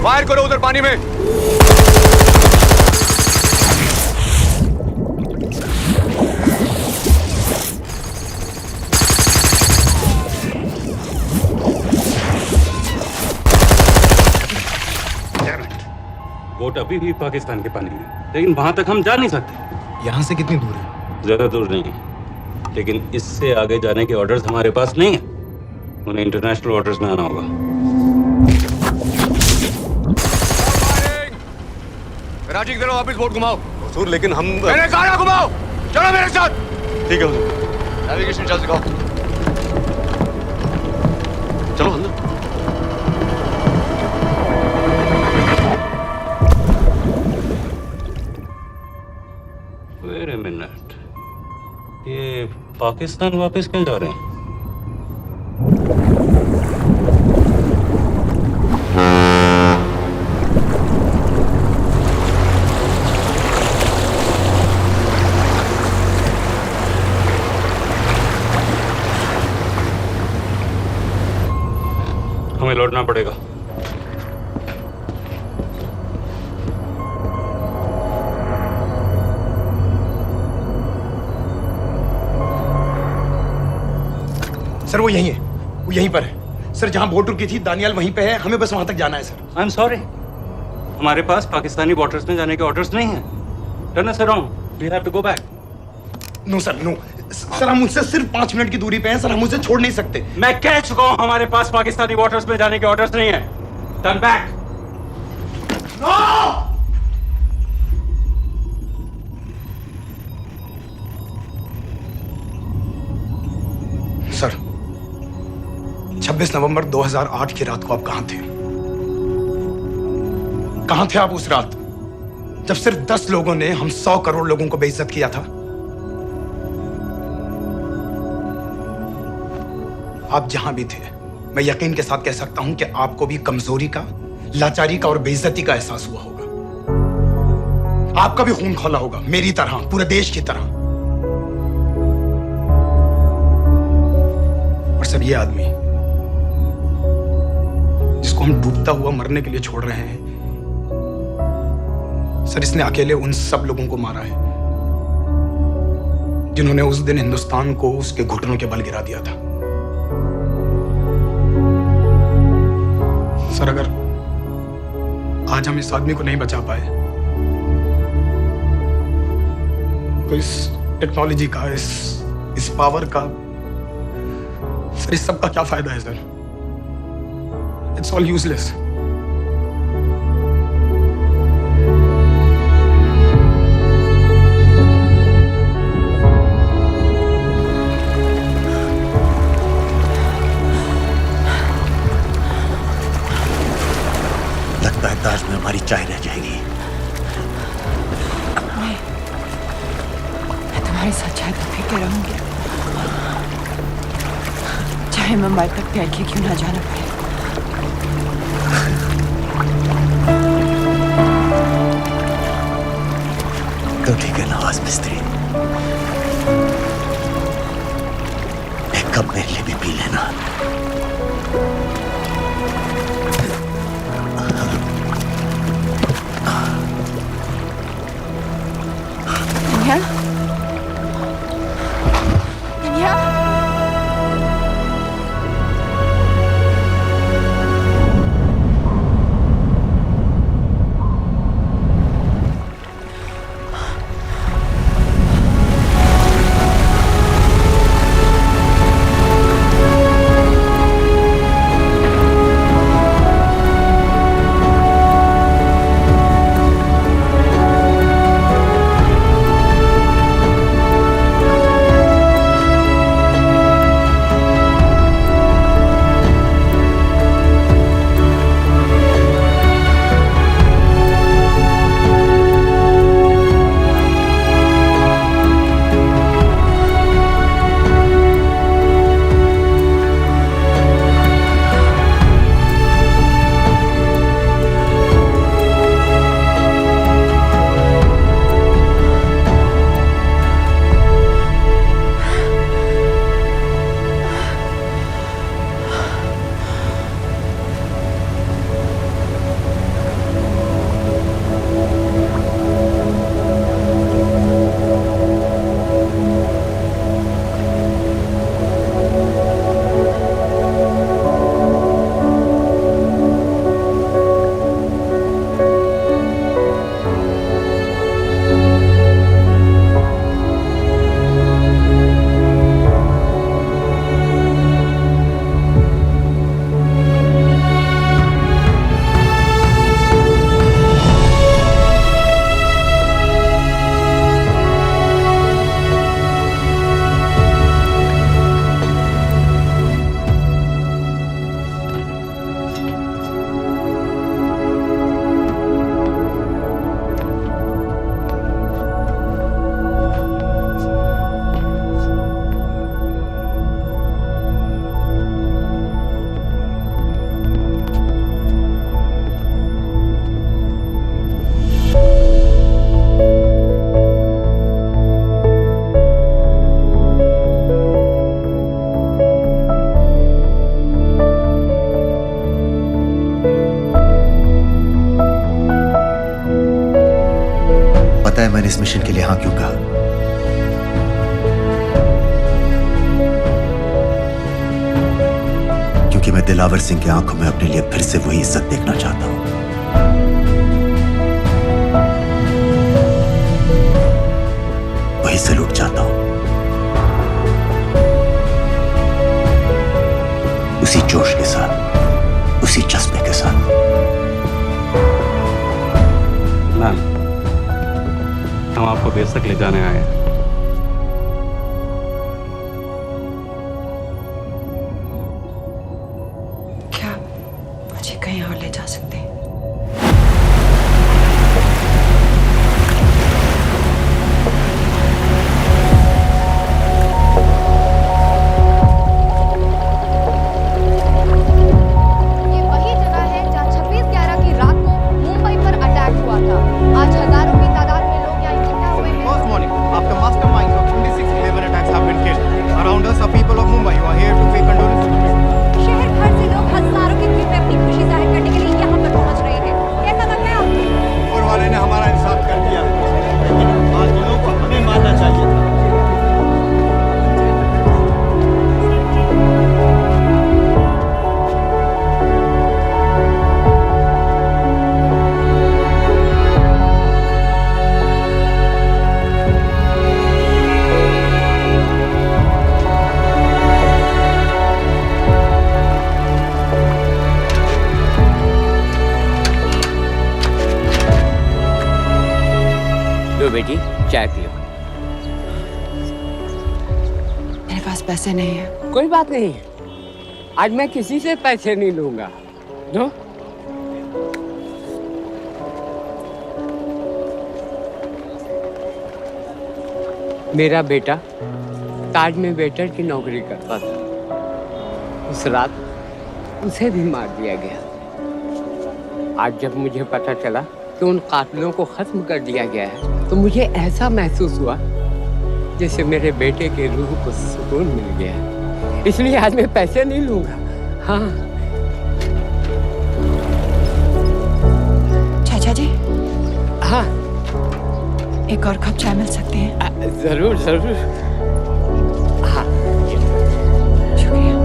फायर करो उधर पानी में। बोट अभी भी पाकिस्तान के पानी में, लेकिन वहां तक हम जा नहीं सकते। यहाँ से कितनी दूर है? ज्यादा दूर नहीं है, लेकिन इससे आगे जाने के ऑर्डर्स हमारे पास नहीं है। उन्हें इंटरनेशनल ऑर्डर्स में आना होगा। राजी की तरफ वापस बोट घुमाओ। हुजूर लेकिन हम मैंने कहा ना घुमाओ। चलो मेरे साथ। ठीक है हुजूर। नेविगेशन चल दिखाओ। चलो अंदर। वेट अ मिनट, ये पाकिस्तान वापस क्यों जा रहे हैं? हमें लौटना पड़ेगा। सर वो यहीं है, वो यहीं पर है। सर जहां बोट रुकी थी दानियाल वहीं पे है, हमें बस वहां तक जाना है सर। आई एम सॉरी, हमारे पास पाकिस्तानी बॉर्डर्स में जाने के ऑर्डर्स नहीं हैं। Turn us around, we have to go back. No sir, no sir, हम मुझसे सिर्फ 5 मिनट की दूरी पे हैं सर, हम उसे छोड़ नहीं सकते। मैं कह चुका हूं हमारे पास पाकिस्तानी बॉर्डर्स में जाने के ऑर्डर्स नहीं है। Turn back. नो! सर 26 नवंबर 2008 की रात को आप कहां थे? कहां थे आप उस रात जब सिर्फ 10 लोगों ने हम 100 करोड़ लोगों को बेइज्जत किया था? आप जहां भी थे, मैं यकीन के साथ कह सकता हूं कि आपको भी कमजोरी का, लाचारी का और बेइज्जती का एहसास हुआ होगा। आपका भी खून खौला होगा, मेरी तरह, पूरे देश की तरह। और सब ये आदमी जिसको हम डूबता हुआ मरने के लिए छोड़ रहे हैं, सर इसने अकेले उन सब लोगों को मारा है जिन्होंने उस दिन हिंदुस्तान को उसके घुटनों के बल गिरा दिया था। सर अगर आज हम इस आदमी को नहीं बचा पाए तो इस टेक्नोलॉजी का, इस पावर का, सर इस सब का क्या फायदा है सर? It's all useless. लगता है ताज में हमारी चाय रह जाएगी। मैं तुम्हारे साथ चाय तो पी के रहूंगी, चाहे मुंबई तक प्याके क्यों ना जाना पड़े। तो ठीक है नवाज मिस्त्री, एक कप मेरे लिए भी पी लेना। दुनिया? दुनिया? मैंने इस मिशन के लिए हाँ क्यों कहा? क्योंकि मैं दिलावर सिंह की आंखों में अपने लिए फिर से वही इज्जत देखना चाहता हूं, वही सैल्यूट चाहता हूं, उसी जोश के साथ, उसी जज्बे के साथ। मैम, हम आपको बेस तक ले जाने आए हैं। क्या मुझे कहीं और ले जा सकते हैं? ये वही जगह है जहाँ 26/11 की रात को मुंबई पर अटैक हुआ था। आज हजारों की तादाद में लोग यहाँ इकट्ठा हुए हैं। First morning, after masterminds of 26/11 attacks have been killed, around us are people of Mumbai who are here to pay condolence. शहर भर से लोग हजारों की भीड़ में अपनी खुशी जाहिर करने के लिए यहाँ पर पहुँच रहे हैं। कैसा लग रहा है आपको? ऊपर वाले ने हमारा इंसाफ कर दिया, लेकिन बाकियों को हमें मानना चाहिए था। लो बेटी, चाय पियो। मेरे पास पैसे नहीं है। कोई बात नहीं, आज मैं किसी से पैसे नहीं लूंगा। लो। मेरा बेटा ताज में वेटर की नौकरी करता था। उस रात उसे भी मार दिया गया। आज जब मुझे पता चला कि उन कातिलों को खत्म कर दिया गया है, तो मुझे ऐसा महसूस हुआ जैसे मेरे बेटे के रूह को सुकून मिल गया। इसलिए आज मैं पैसे नहीं लूंगा। हाँ। चाचा जी। हाँ। एक और कप चाय मिल सकती है? जरूर जरूर। हाँ। शुक्रिया।